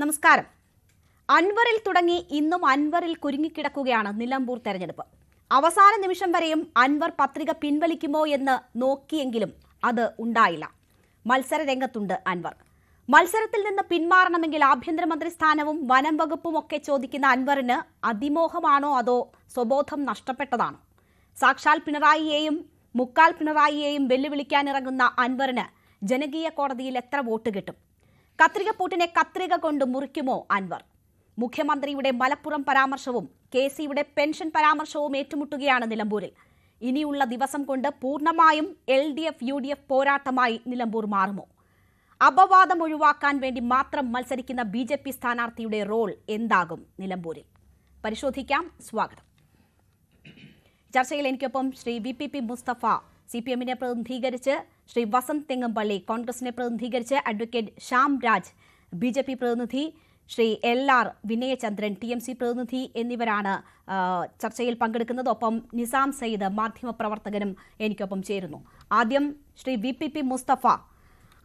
നമസ്കാരം. അൻവറിൽ തുടങ്ങി ഇന്നും അൻവറിൽ കുരുങ്ങിക്കിടക്കുകയാണ് നിലമ്പൂർ തെരഞ്ഞെടുപ്പ്. അവസാന നിമിഷം വരെയും അൻവർ പത്രിക പിൻവലിക്കുമോ എന്ന് നോക്കിയെങ്കിലും അത് ഉണ്ടായില്ല. മത്സര രംഗത്തുണ്ട് അൻവർ. മത്സരത്തിൽ നിന്ന് പിന്മാറണമെങ്കിൽ ആഭ്യന്തരമന്ത്രി സ്ഥാനവും വനം വകുപ്പും ഒക്കെ ചോദിക്കുന്ന അൻവറിന് അതിമോഹമാണോ അതോ സ്വബോധം നഷ്ടപ്പെട്ടതാണോ? സാക്ഷാൽ പിണറായിയെയും മുക്കാൽ പിണറായിയെയും വെല്ലുവിളിക്കാനിറങ്ങുന്ന അൻവറിന് ജനകീയ കോടതിയിൽ എത്ര വോട്ട് കിട്ടും? കത്രികപ്പൂട്ടിനെ കത്രിക കൊണ്ട് മുറിക്കുമോ അൻവർ? മുഖ്യമന്ത്രിയുടെ മലപ്പുറം പരാമർശവും KCയുടെ പെൻഷൻ പരാമർശവും ഏറ്റുമുട്ടുകയാണ് നിലമ്പൂരിൽ. ഇനിയുള്ള ദിവസം കൊണ്ട് പൂർണ്ണമായും LDF-UDF പോരാട്ടമായി നിലമ്പൂർ മാറുമോ? അപവാദം ഒഴിവാക്കാൻ വേണ്ടി മാത്രം മത്സരിക്കുന്ന BJP സ്ഥാനാർത്ഥിയുടെ റോൾ എന്താകും നിലമ്പൂരിൽ? പരിശോധിക്കാം. സ്വാഗതം. ചർച്ചയിൽ എനിക്കൊപ്പം ശ്രീ VPP മുസ്തഫ CPM-നെ പ്രതിനിധീകരിച്ച്, ശ്രീ വസന്ത് തെങ്ങമ്പള്ളി കോൺഗ്രസിനെ പ്രതിനിധീകരിച്ച്, അഡ്വക്കേറ്റ് ശ്യാം രാജ് BJP പ്രതിനിധി, ശ്രീ LR വിനയചന്ദ്രൻ TMC പ്രതിനിധി എന്നിവരാണ് ചർച്ചയിൽ പങ്കെടുക്കുന്നത്. ഒപ്പം നിസാം സയ്യിദ് മാധ്യമപ്രവർത്തകനും എനിക്കൊപ്പം ചേരുന്നു. ആദ്യം ശ്രീ VPP മുസ്തഫ,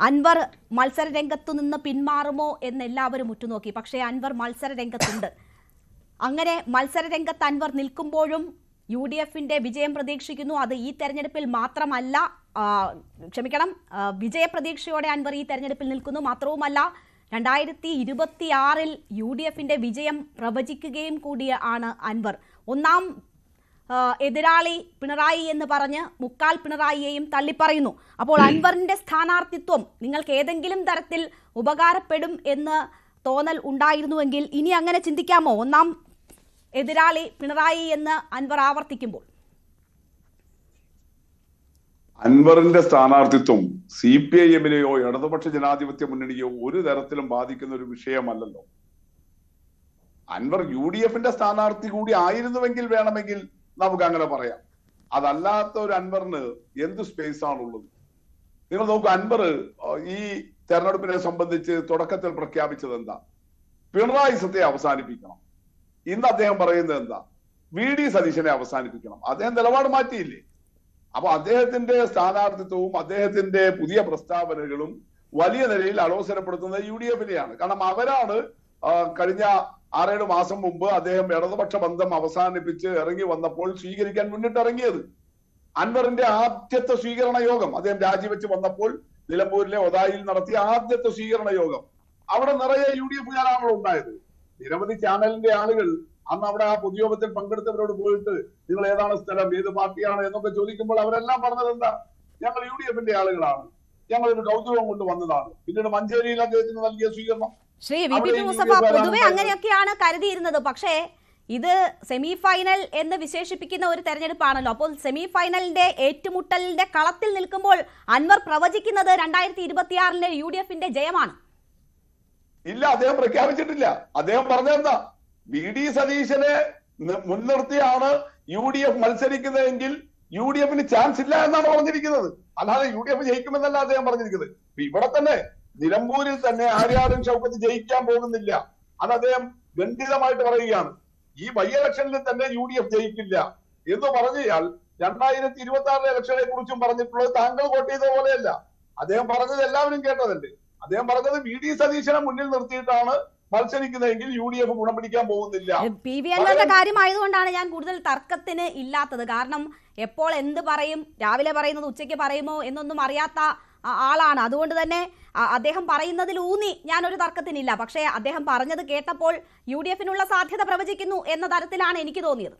അൻവർ മത്സര രംഗത്തു നിന്ന് പിന്മാറുമോ എന്നെല്ലാവരും ഉറ്റുനോക്കി. പക്ഷേ അൻവർ മത്സര രംഗത്തുണ്ട്. അങ്ങനെ മത്സര രംഗത്ത് അൻവർ നിൽക്കുമ്പോഴും UDF-ന്റെ വിജയം പ്രതീക്ഷിക്കുന്നു. അത് ഈ തെരഞ്ഞെടുപ്പിൽ മാത്രമല്ല, വിജയപ്രതീക്ഷയോടെ അൻവർ ഈ തെരഞ്ഞെടുപ്പിൽ നിൽക്കുന്നു. മാത്രവുമല്ല, 2026 UDF-ന്റെ വിജയം പ്രവചിക്കുകയും കൂടിയാണ് അൻവർ. ഒന്നാം എതിരാളി പിണറായി എന്ന് പറഞ്ഞ് മുക്കാൽ പിണറായിയെയും തള്ളിപ്പറയുന്നു. അപ്പോൾ അൻവറിന്റെ സ്ഥാനാർത്ഥിത്വം നിങ്ങൾക്ക് ഏതെങ്കിലും തരത്തിൽ ഉപകാരപ്പെടും എന്ന് തോന്നൽ ഉണ്ടായിരുന്നുവെങ്കിൽ ഇനി അങ്ങനെ ചിന്തിക്കാമോ? ഒന്നാം എതിരാളി പിണറായി എന്ന് അൻവർ ആവർത്തിക്കുമ്പോൾ അൻവറിന്റെ സ്ഥാനാർത്ഥിത്വം CPIM-നെയോ ഇടതുപക്ഷ ജനാധിപത്യ മുന്നണിയോ ഒരു തരത്തിലും ബാധിക്കുന്ന ഒരു വിഷയമല്ലല്ലോ. അൻവർ UDF-ന്റെ സ്ഥാനാർത്ഥി കൂടി ആയിരുന്നുവെങ്കിൽ വേണമെങ്കിൽ നമുക്ക് അങ്ങനെ പറയാം. അതല്ലാത്ത ഒരു അൻവറിന് എന്ത് സ്പേസ് ആണുള്ളത്? നിങ്ങൾ നോക്കൂ, അൻവർ ഈ തെരഞ്ഞെടുപ്പിനെ സംബന്ധിച്ച് തുടക്കത്തിൽ പ്രഖ്യാപിച്ചത് എന്താ? പിണറായി സത്യത്തെ അവസാനിപ്പിക്കണം. ഇന്ന് അദ്ദേഹം പറയുന്നത് എന്താ? VD സതീശനെ അവസാനിപ്പിക്കണം. അദ്ദേഹം നിലപാട് മാറ്റിയില്ലേ? അപ്പൊ അദ്ദേഹത്തിന്റെ സ്ഥാനാർത്ഥിത്വവും അദ്ദേഹത്തിന്റെ പുതിയ പ്രസ്താവനകളും വലിയ നിലയിൽ അലോസരപ്പെടുത്തുന്നത് UDF-നെയാണ്. കാരണം അവരാണ് കഴിഞ്ഞ 6-7 മാസം മുമ്പ് അദ്ദേഹം ഇടതുപക്ഷ ബന്ധം അവസാനിപ്പിച്ച് ഇറങ്ങി വന്നപ്പോൾ സ്വീകരിക്കാൻ മുന്നിട്ടിറങ്ങിയത്. അൻവറിന്റെ ആദ്യത്തെ സ്വീകരണ യോഗം അദ്ദേഹം രാജിവെച്ച് വന്നപ്പോൾ നിലമ്പൂരിലെ ഒതായിൽ നടത്തിയ ആദ്യത്തെ സ്വീകരണ യോഗം, അവിടെ നിറയെ UDF-കാരാണല്ലോ ഉണ്ടായത്. നിരവധി ചാനലിന്റെ ആളുകൾ അന്ന് അവിടെ ആ പൊതുയോഗത്തിൽ പങ്കെടുത്തവരോട് പോയിട്ട് നിങ്ങൾ ഏതാണ് സ്ഥലം, ഏത് പാർട്ടിയാണ് എന്നൊക്കെ ചോദിക്കുമ്പോൾ അവരെല്ലാം പറഞ്ഞത് എന്താ? ഞങ്ങൾ UDF-ന്റെ ആളുകളാണ്, ഞങ്ങൾ ഒരു കൗതുകം കൊണ്ട് വന്നതാണ്. പിന്നീട് മഞ്ചേരിയിൽ അദ്ദേഹത്തിന് നൽകിയ സ്വീകരണം ശ്രീ VPP മുസ്തഫ പൊതുവെ അങ്ങനെയൊക്കെയാണ് കരുതിയിരുന്നത്. പക്ഷേ ഇത് സെമി ഫൈനൽ എന്ന് വിശേഷിപ്പിക്കുന്ന ഒരു തെരഞ്ഞെടുപ്പാണല്ലോ. അപ്പോൾ സെമി ഫൈനലിന്റെ ഏറ്റുമുട്ടലിന്റെ കളത്തിൽ നിൽക്കുമ്പോൾ അൻവർ പ്രവചിക്കുന്നത് 2026 UDF-ന്റെ ജയമാണ്. ഇല്ല, അദ്ദേഹം പ്രഖ്യാപിച്ചിട്ടില്ല. അദ്ദേഹം പറഞ്ഞെന്താ? VD സതീശനെ മുൻനിർത്തിയാണ് UDF മത്സരിക്കുന്നതെങ്കിൽ UDF-ന് ചാൻസ് ഇല്ല എന്നാണ് പറഞ്ഞിരിക്കുന്നത്. അല്ലാതെ UDF ജയിക്കുമെന്നല്ല അദ്ദേഹം പറഞ്ഞിരിക്കുന്നത്. ഇവിടെ തന്നെ നിലമ്പൂരിൽ തന്നെ ആര്യാടൻ ഷൗക്കത്ത് ജയിക്കാൻ പോകുന്നില്ല. അത് അദ്ദേഹം ഖണ്ഡിതമായിട്ട് പറയുകയാണ്. ഈ ഇലക്ഷനിൽ തന്നെ UDF ജയിക്കില്ല എന്ന് പറഞ്ഞാൽ 2026 ഇലക്ഷനെ കുറിച്ചും പറഞ്ഞിട്ടുള്ളത് താങ്കൾ വോട്ട് ചെയ്ത പോലെയല്ല. അദ്ദേഹം പറഞ്ഞത് എല്ലാവരും കേട്ടതല്ലേ. അദ്ദേഹം പറഞ്ഞത് VD സതീശനെ മുന്നിൽ നിർത്തിയിട്ടാണ് മത്സരിക്കുന്നതെങ്കിൽ UDF ഗുണം പിടിക്കാൻ പോകുന്നില്ല. PV അൻവറിന്റെ കാര്യമായതുകൊണ്ടാണ് ഞാൻ കൂടുതൽ തർക്കത്തിന് ഇല്ലാത്തത്. കാരണം എപ്പോൾ എന്ത് പറയും, രാവിലെ പറയുന്നത് ഉച്ചയ്ക്ക് പറയുമോ എന്നൊന്നും അറിയാത്ത ആളാണ്. അതുകൊണ്ട് തന്നെ അദ്ദേഹം പറയുന്നതിൽ ഊന്നി ഞാനൊരു തർക്കത്തിനില്ല. പക്ഷേ അദ്ദേഹം പറഞ്ഞത് കേട്ടപ്പോൾ UDF-നുള്ള സാധ്യത പ്രവചിക്കുന്നു എന്ന തരത്തിലാണ് എനിക്ക് തോന്നിയത്.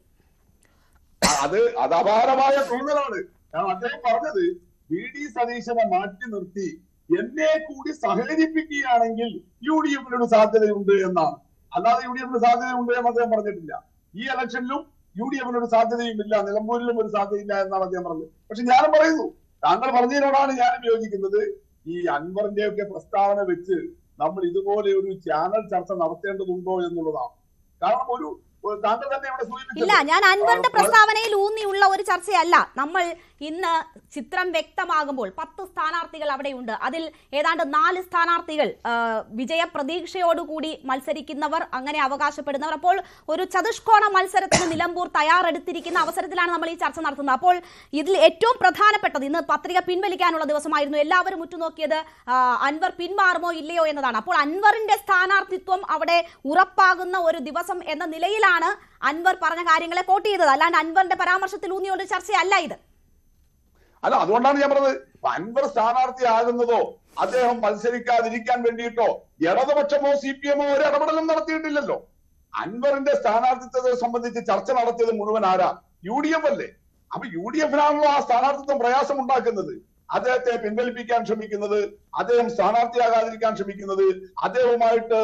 അത് അപാരമായ തോന്നലാണ്. അദ്ദേഹം പറഞ്ഞത് VD സതീശനെ മാറ്റി നിർത്തി എന്നെ കൂടി സഹകരിപ്പിക്കുകയാണെങ്കിൽ UDF-നൊരു സാധ്യതയുണ്ട് എന്നാണ്. അല്ലാതെ UDF-ന് സാധ്യതയുണ്ട് എന്ന് അദ്ദേഹം പറഞ്ഞിട്ടില്ല. ഈ ഇലക്ഷനിലും UDF-നൊരു സാധ്യതയുമില്ല, നിലമ്പൂരിലും ഒരു സാധ്യതയില്ല എന്നാണ് അദ്ദേഹം പറഞ്ഞത്. പക്ഷെ ഞാനും പറയുന്നു, താങ്കൾ പറഞ്ഞതിനോടാണ് ഞാനും യോജിക്കുന്നത്. ഈ അൻവറിന്റെ ഒക്കെ പ്രസ്താവന വെച്ച് നമ്മൾ ഇതുപോലെ ഒരു ചാനൽ ചർച്ച നടത്തേണ്ടതുണ്ടോ എന്നുള്ളതാണ്. കാരണം താങ്കൾ തന്നെ ഇവിടെ ഇല്ല, ഞാൻ അൻവറിന്റെ പ്രസ്താവനയിൽ ഊന്നിയുള്ള ഒരു ചർച്ചയല്ല. നമ്മൾ ഇന്ന് ചിത്രം വ്യക്തമാകുമ്പോൾ 10 സ്ഥാനാർത്ഥികൾ അവിടെയുണ്ട്. അതിൽ ഏതാണ്ട് 4 സ്ഥാനാർത്ഥികൾ വിജയപ്രതീക്ഷയോടുകൂടി മത്സരിക്കുന്നവർ, അങ്ങനെ അവകാശപ്പെടുന്നവർ. അപ്പോൾ ഒരു ചതുഷ്കോണ മത്സരത്തിന് നിലമ്പൂർ തയ്യാറെടുത്തിരിക്കുന്ന അവസരത്തിലാണ് നമ്മൾ ഈ ചർച്ച നടത്തുന്നത്. അപ്പോൾ ഇതിൽ ഏറ്റവും പ്രധാനപ്പെട്ടത്, ഇന്ന് പത്രിക പിൻവലിക്കാനുള്ള ദിവസമായിരുന്നു. എല്ലാവരും ഉറ്റുനോക്കിയത് അൻവർ പിന്മാറുമോ ഇല്ലയോ എന്നതാണ്. അപ്പോൾ അൻവറിന്റെ സ്ഥാനാർത്ഥിത്വം അവിടെ ഉറപ്പാകുന്ന ഒരു ദിവസം എന്ന നിലയിലാണ് അൻവർ പറഞ്ഞ കാര്യങ്ങളെ കോട്ട് ചെയ്തത്. അല്ലാണ്ട് അൻവറിന്റെ പരാമർശത്തിൽ ഊന്നിയുള്ള ചർച്ചയല്ല ഇത്. അല്ല, അതുകൊണ്ടാണ് ഞാൻ പറഞ്ഞത്, അൻവർ സ്ഥാനാർത്ഥിയാകുന്നതോ അദ്ദേഹം മത്സരിക്കാതിരിക്കാൻ വേണ്ടിയിട്ടോ ഇടതുപക്ഷമോ CPM-ഓ ഒരു ഇടപെടലും നടത്തിയിട്ടില്ലല്ലോ. അൻവറിന്റെ സ്ഥാനാർത്ഥിത്വത്തെ സംബന്ധിച്ച് ചർച്ച നടത്തിയത് മുഴുവൻ ആരാ? UDF അല്ലേ? അപ്പൊ UDF-നാണല്ലോ ആ സ്ഥാനാർത്ഥിത്വം പ്രയാസം ഉണ്ടാക്കുന്നത്. അദ്ദേഹത്തെ പിൻവലിപ്പിക്കാൻ ശ്രമിക്കുന്നത്, അദ്ദേഹം സ്ഥാനാർത്ഥിയാകാതിരിക്കാൻ ശ്രമിക്കുന്നത്, അദ്ദേഹവുമായിട്ട്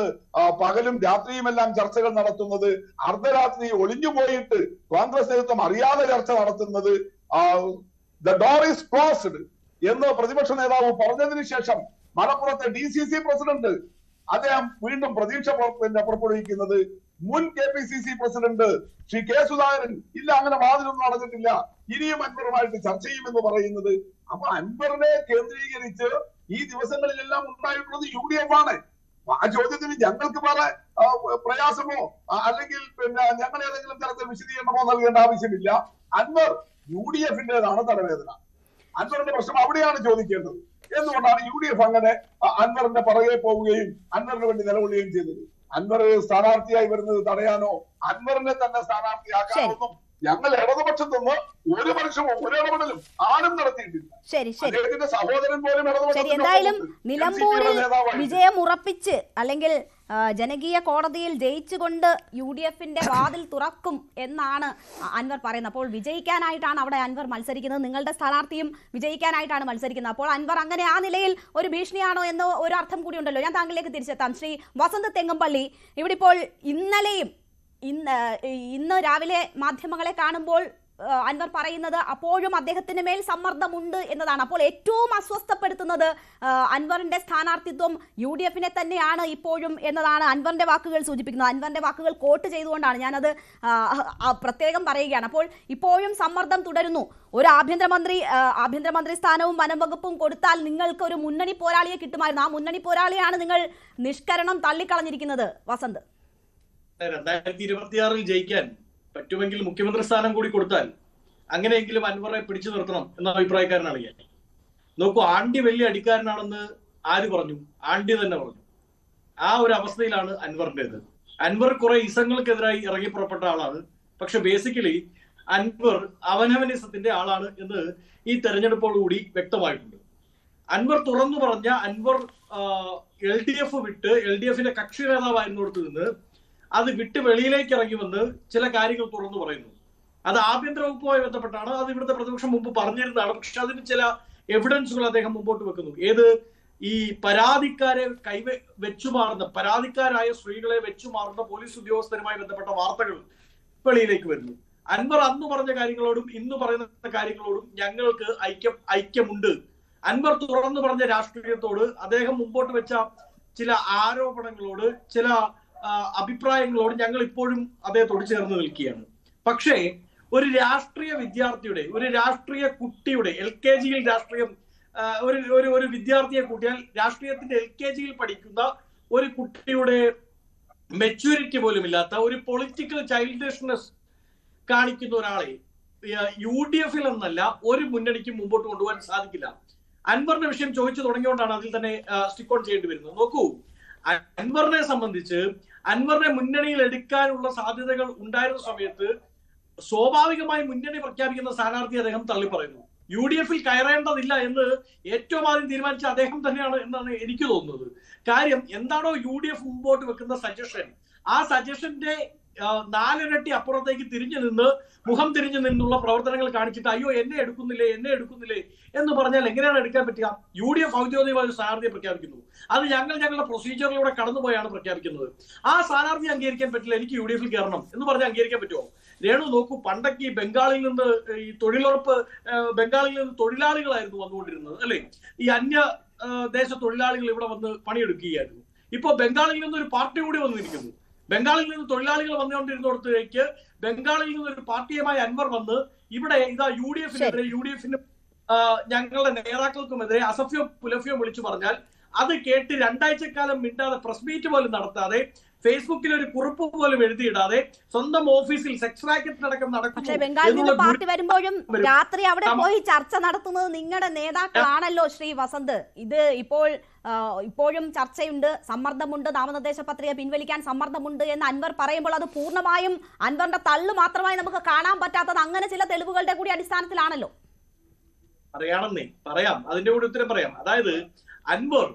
പകലും രാത്രിയുമെല്ലാം ചർച്ചകൾ നടത്തുന്നത്, അർദ്ധരാത്രി ഒളിഞ്ഞുപോയിട്ട് കോൺഗ്രസ് നേതൃത്വം അറിയാതെ ചർച്ച നടത്തുന്നത്, ദ ഡോർ ഈസ് ക്ലോസ്ഡ് എന്ന് പ്രതിപക്ഷ നേതാവ് പറഞ്ഞതിന് ശേഷം മലപ്പുറത്തെ DCC പ്രസിഡന്റ് അദ്ദേഹം വീണ്ടും പ്രതീക്ഷ പുറപ്പെടുവിക്കുന്നത്, മുൻ KPCC president Shri K. Sudhakaran ഇല്ല, അങ്ങനെ വാതിലൊന്നും നടന്നിട്ടില്ല, ഇനിയും അൻവറുമായിട്ട് ചർച്ച ചെയ്യുമെന്ന് പറയുന്നത്. അപ്പൊ അൻവറിനെ കേന്ദ്രീകരിച്ച് ഈ ദിവസങ്ങളിലെല്ലാം ഉണ്ടായിട്ടുള്ളത് UDF ആണ്. ആ ചോദ്യത്തിന് ഞങ്ങൾക്ക് വേറെ പ്രയാസമോ അല്ലെങ്കിൽ ഞങ്ങൾ ഏതെങ്കിലും തരത്തിൽ വിശദീകരണമോ നൽകേണ്ട ആവശ്യമില്ല. അൻവർ UDF-ന്റേതാണ് തലവേദന. അൻവറിന്റെ പ്രശ്നം അവിടെയാണ് ചോദിക്കേണ്ടത്. എന്തുകൊണ്ടാണ് UDF അങ്ങനെ അൻവറിന്റെ പുറകെ പോവുകയും അൻവറിന് വേണ്ടി നിലകൊള്ളുകയും ചെയ്തത്? അൻവർ സ്ഥാനാർത്ഥിയായി വരുന്നത് തടയാനോ അൻവറിനെ തന്നെ സ്ഥാനാർത്ഥിയാക്കാനൊന്നും ഞങ്ങൾ ഇടതുപക്ഷം നിന്ന് ഒരു വർഷമോ ഒരു ഇടപെടലും ആരും നടത്തിയിട്ടില്ല. അദ്ദേഹത്തിന്റെ സഹോദരൻ പോലും എന്തായാലും നിലമ്പൂരിൽ വിജയം ഉറപ്പിച്ച് അല്ലെങ്കിൽ ജനകീയ കോടതിയിൽ ജയിച്ചുകൊണ്ട് UDF-ന്റെ വാതിൽ തുറക്കും എന്നാണ് അൻവർ പറയുന്നത്. അപ്പോൾ വിജയിക്കാനായിട്ടാണ് അവിടെ അൻവർ മത്സരിക്കുന്നത്, നിങ്ങളുടെ സ്ഥാനാർത്ഥിയും വിജയിക്കാനായിട്ടാണ് മത്സരിക്കുന്നത്. അപ്പോൾ അൻവർ അങ്ങനെ ആ നിലയിൽ ഒരു ഭീഷണിയാണോ എന്ന ഒരു അർത്ഥം കൂടി ഉണ്ടല്ലോ. ഞാൻ താങ്കളിലേക്ക് തിരിച്ചെത്താം. ശ്രീ വസന്ത് തെങ്ങമ്പള്ളി, ഇവിടെ ഇപ്പോൾ ഇന്ന് രാവിലെ മാധ്യമങ്ങളെ കാണുമ്പോൾ അൻവർ പറയുന്നത് അപ്പോഴും അദ്ദേഹത്തിന് മേൽ സമ്മർദ്ദമുണ്ട് എന്നതാണ്. അപ്പോൾ ഏറ്റവും അസ്വസ്ഥപ്പെടുത്തുന്നത് അൻവറിന്റെ സ്ഥാനാർത്ഥിത്വം UDF-നെ തന്നെയാണ് ഇപ്പോഴും എന്നതാണ് അൻവറിന്റെ വാക്കുകൾ സൂചിപ്പിക്കുന്നത്. അൻവറിന്റെ വാക്കുകൾ കോട്ട് ചെയ്തുകൊണ്ടാണ് ഞാനത് പ്രത്യേകം പറയുകയാണ്. അപ്പോൾ ഇപ്പോഴും സമ്മർദ്ദം തുടരുന്നു. ഒരു ആഭ്യന്തരമന്ത്രി സ്ഥാനവും വനം വകുപ്പും കൊടുത്താൽ നിങ്ങൾക്ക് ഒരു മുന്നണി പോരാളിയെ കിട്ടുമായിരുന്നു. ആ മുന്നണി പോരാളിയാണ് നിങ്ങൾ നിഷ്കരണം തള്ളിക്കളഞ്ഞിരിക്കുന്നത്. വസന്ത്, 2026 ജയിക്കാൻ പറ്റുമെങ്കിൽ മുഖ്യമന്ത്രി സ്ഥാനം കൂടി കൊടുത്താൽ അങ്ങനെയെങ്കിലും അൻവറെ പിടിച്ചു നിർത്തണം എന്ന അഭിപ്രായക്കാരനാണ് ഞാൻ. നോക്കൂ, ആണ്ടി വലിയ അടിക്കാരനാണെന്ന് ആര് പറഞ്ഞു? ആണ്ടി തന്നെ പറഞ്ഞു. ആ ഒരു അവസ്ഥയിലാണ് അൻവറിൻ്റെത്. അൻവർ കുറെ ഇസങ്ങൾക്കെതിരായി ഇറങ്ങി പുറപ്പെട്ട ആളാണ്. പക്ഷെ ബേസിക്കലി അൻവർ അവനവനിസത്തിന്റെ ആളാണ് എന്ന് ഈ തെരഞ്ഞെടുപ്പോടുകൂടി വ്യക്തമായിട്ടുണ്ട്. അൻവർ തുറന്നു പറഞ്ഞ അൻവർ LDF വിട്ട് LDF-ന്റെ കക്ഷി നേതാവായിരുന്നിടത്ത് നിന്ന് അത് വിട്ട് വെളിയിലേക്ക് ഇറങ്ങിവന്ന് ചില കാര്യങ്ങൾ തുറന്നു പറയുന്നു. അത് ആഭ്യന്തര വകുപ്പുമായി ബന്ധപ്പെട്ടാണ്. അത് ഇവിടുത്തെ പ്രതിപക്ഷം മുമ്പ് പറഞ്ഞിരുന്നതാണ്. പക്ഷെ അതിന് ചില എവിഡൻസുകൾ അദ്ദേഹം മുമ്പോട്ട് വെക്കുന്നു. ഈ പരാതിക്കാരെ വെച്ചുമാറുന്ന, പരാതിക്കാരായ സ്ത്രീകളെ വെച്ചുമാറുന്ന പോലീസ് ഉദ്യോഗസ്ഥരുമായി ബന്ധപ്പെട്ട വാർത്തകൾ വെളിയിലേക്ക് വരുന്നു. അൻവർ അന്ന് പറഞ്ഞ കാര്യങ്ങളോടും ഇന്ന് പറയുന്ന കാര്യങ്ങളോടും ഞങ്ങൾക്ക് ഐക്യമുണ്ട്. അൻവർ തുറന്നു പറഞ്ഞ രാഷ്ട്രീയത്തോട്, അദ്ദേഹം മുമ്പോട്ട് വെച്ച ചില ആരോപണങ്ങളോട്, ചില അഭിപ്രായങ്ങളോട് ഞങ്ങൾ ഇപ്പോഴും അദ്ദേഹത്തോട് ചേർന്ന് നിൽക്കുകയാണ്. പക്ഷേ ഒരു രാഷ്ട്രീയ വിദ്യാർത്ഥിയുടെ, ഒരു രാഷ്ട്രീയ കുട്ടിയുടെ LKG-യിൽ രാഷ്ട്രീയം, ഒരു വിദ്യാർത്ഥിയെ കൂട്ടിയാൽ രാഷ്ട്രീയത്തിന്റെ LKG-യിൽ പഠിക്കുന്ന ഒരു കുട്ടിയുടെ മെച്യൂരിറ്റി പോലും ഇല്ലാത്ത, ഒരു പൊളിറ്റിക്കൽ ചൈൽഡിഷ്നെസ് കാണിക്കുന്ന ഒരാളെ UDF-ൽ എന്നല്ല ഒരു മുന്നണിക്ക് മുമ്പോട്ട് കൊണ്ടുപോകാൻ സാധിക്കില്ല. അൻവറിന്റെ വിഷയം ചോദിച്ചു തുടങ്ങിയോണ്ടാണ് അതിൽ തന്നെ സ്റ്റിക്ക് ഓൺ ചെയ്യേണ്ടി വരുന്നത്. നോക്കൂ, അൻവറിനെ സംബന്ധിച്ച് അൻവറിനെ മുന്നണിയിൽ എടുക്കാനുള്ള സാധ്യതകൾ ഉണ്ടായിരുന്ന സമയത്ത് സ്വാഭാവികമായി മുന്നണി പ്രഖ്യാപിക്കുന്ന സ്ഥാനാർത്ഥി അദ്ദേഹം തള്ളിപ്പറയുന്നു. UDF-ൽ കയറേണ്ടതില്ല എന്ന് ഏറ്റവും ആദ്യം തീരുമാനിച്ച അദ്ദേഹം തന്നെയാണ് എന്നാണ് എനിക്ക് തോന്നുന്നത്. കാര്യം എന്താണോ UDF മുമ്പോട്ട് വെക്കുന്ന സജഷൻ, ആ സജഷന്റെ 4 ഇരട്ടി അപ്പുറത്തേക്ക് മുഖം തിരിഞ്ഞു നിന്നുള്ള പ്രവർത്തനങ്ങൾ കാണിച്ചിട്ട് അയ്യോ എന്നെ എടുക്കുന്നില്ലേ എന്ന് പറഞ്ഞാൽ എങ്ങനെയാണ് എടുക്കാൻ പറ്റുക? UDF ഔദ്യോഗികമായ ഒരു സ്ഥാനാർത്ഥിയെ പ്രഖ്യാപിക്കുന്നു. അത് ഞങ്ങളുടെ പ്രൊസീജിയറിലൂടെ കടന്നുപോയാണ് പ്രഖ്യാപിക്കുന്നത്. ആ സ്ഥാനാർത്ഥി അംഗീകരിക്കാൻ പറ്റില്ല, എനിക്ക് UDF-ൽ കയറണം എന്ന് പറഞ്ഞാൽ അംഗീകരിക്കാൻ പറ്റുമോ? രേണു നോക്കൂ, പണ്ടൊക്കെ ഈ ബംഗാളിൽ നിന്ന് തൊഴിലാളികളായിരുന്നു വന്നുകൊണ്ടിരുന്നത്, അല്ലെ? ഈ അന്യ ദേശ തൊഴിലാളികൾ ഇവിടെ വന്ന് പണിയെടുക്കുകയായിരുന്നു. ഇപ്പൊ ബംഗാളിൽ നിന്ന് ഒരു പാർട്ടി കൂടി വന്നിരിക്കുന്നു. ബംഗാളിൽ നിന്ന് തൊഴിലാളികൾ വന്നുകൊണ്ടിരുന്നിടത്തേക്ക് ബംഗാളിൽ നിന്ന് ഒരു പാർട്ടിയുമായി അൻവർ വന്ന് ഇവിടെ ഇതാ UDF-നെതിരെ UDF-ന് ഞങ്ങളുടെ നേതാക്കൾക്കുമെതിരെ അസഭ്യം പുലഭ്യം വിളിച്ചു പറഞ്ഞാൽ അത് കേട്ട് 2 ആഴ്ചക്കാലം മിണ്ടാതെ പ്രസ് മീറ്റ് പോലും നടത്താതെ ഫേസ്ബുക്കിൽ ഒരു കുറിപ്പ് പോലും എഴുതിയിടാതെ സ്വന്തം ഓഫീസിൽ സെക്സ് റാക്കറ്റ് അടക്കം പക്ഷേ ബംഗാളിൽ നിന്ന് പാർട്ടി വരുമ്പോഴും രാത്രി അവിടെ പോയി ചർച്ച നടത്തുന്നത് നിങ്ങളുടെ നേതാക്കളാണല്ലോ ശ്രീ വസന്ത്. ഇത് ഇപ്പോഴും ചർച്ചയുണ്ട്, സമ്മർദ്ദമുണ്ട്, നാമനിർദ്ദേശ പത്രിക പിൻവലിക്കാൻ സമ്മർദ്ദമുണ്ട് എന്ന് അൻവർ പറയുമ്പോൾ അത് പൂർണ്ണമായും അൻവറിന്റെ തള്ളു മാത്രമായി നമുക്ക് കാണാൻ പറ്റാത്തത് അങ്ങനെ ചില തെളിവുകളുടെ കൂടി അടിസ്ഥാനത്തിലാണല്ലോ. പറയാം, അതിന്റെ കൂടി ഉത്തരം പറയാം. അതായത് അൻവർ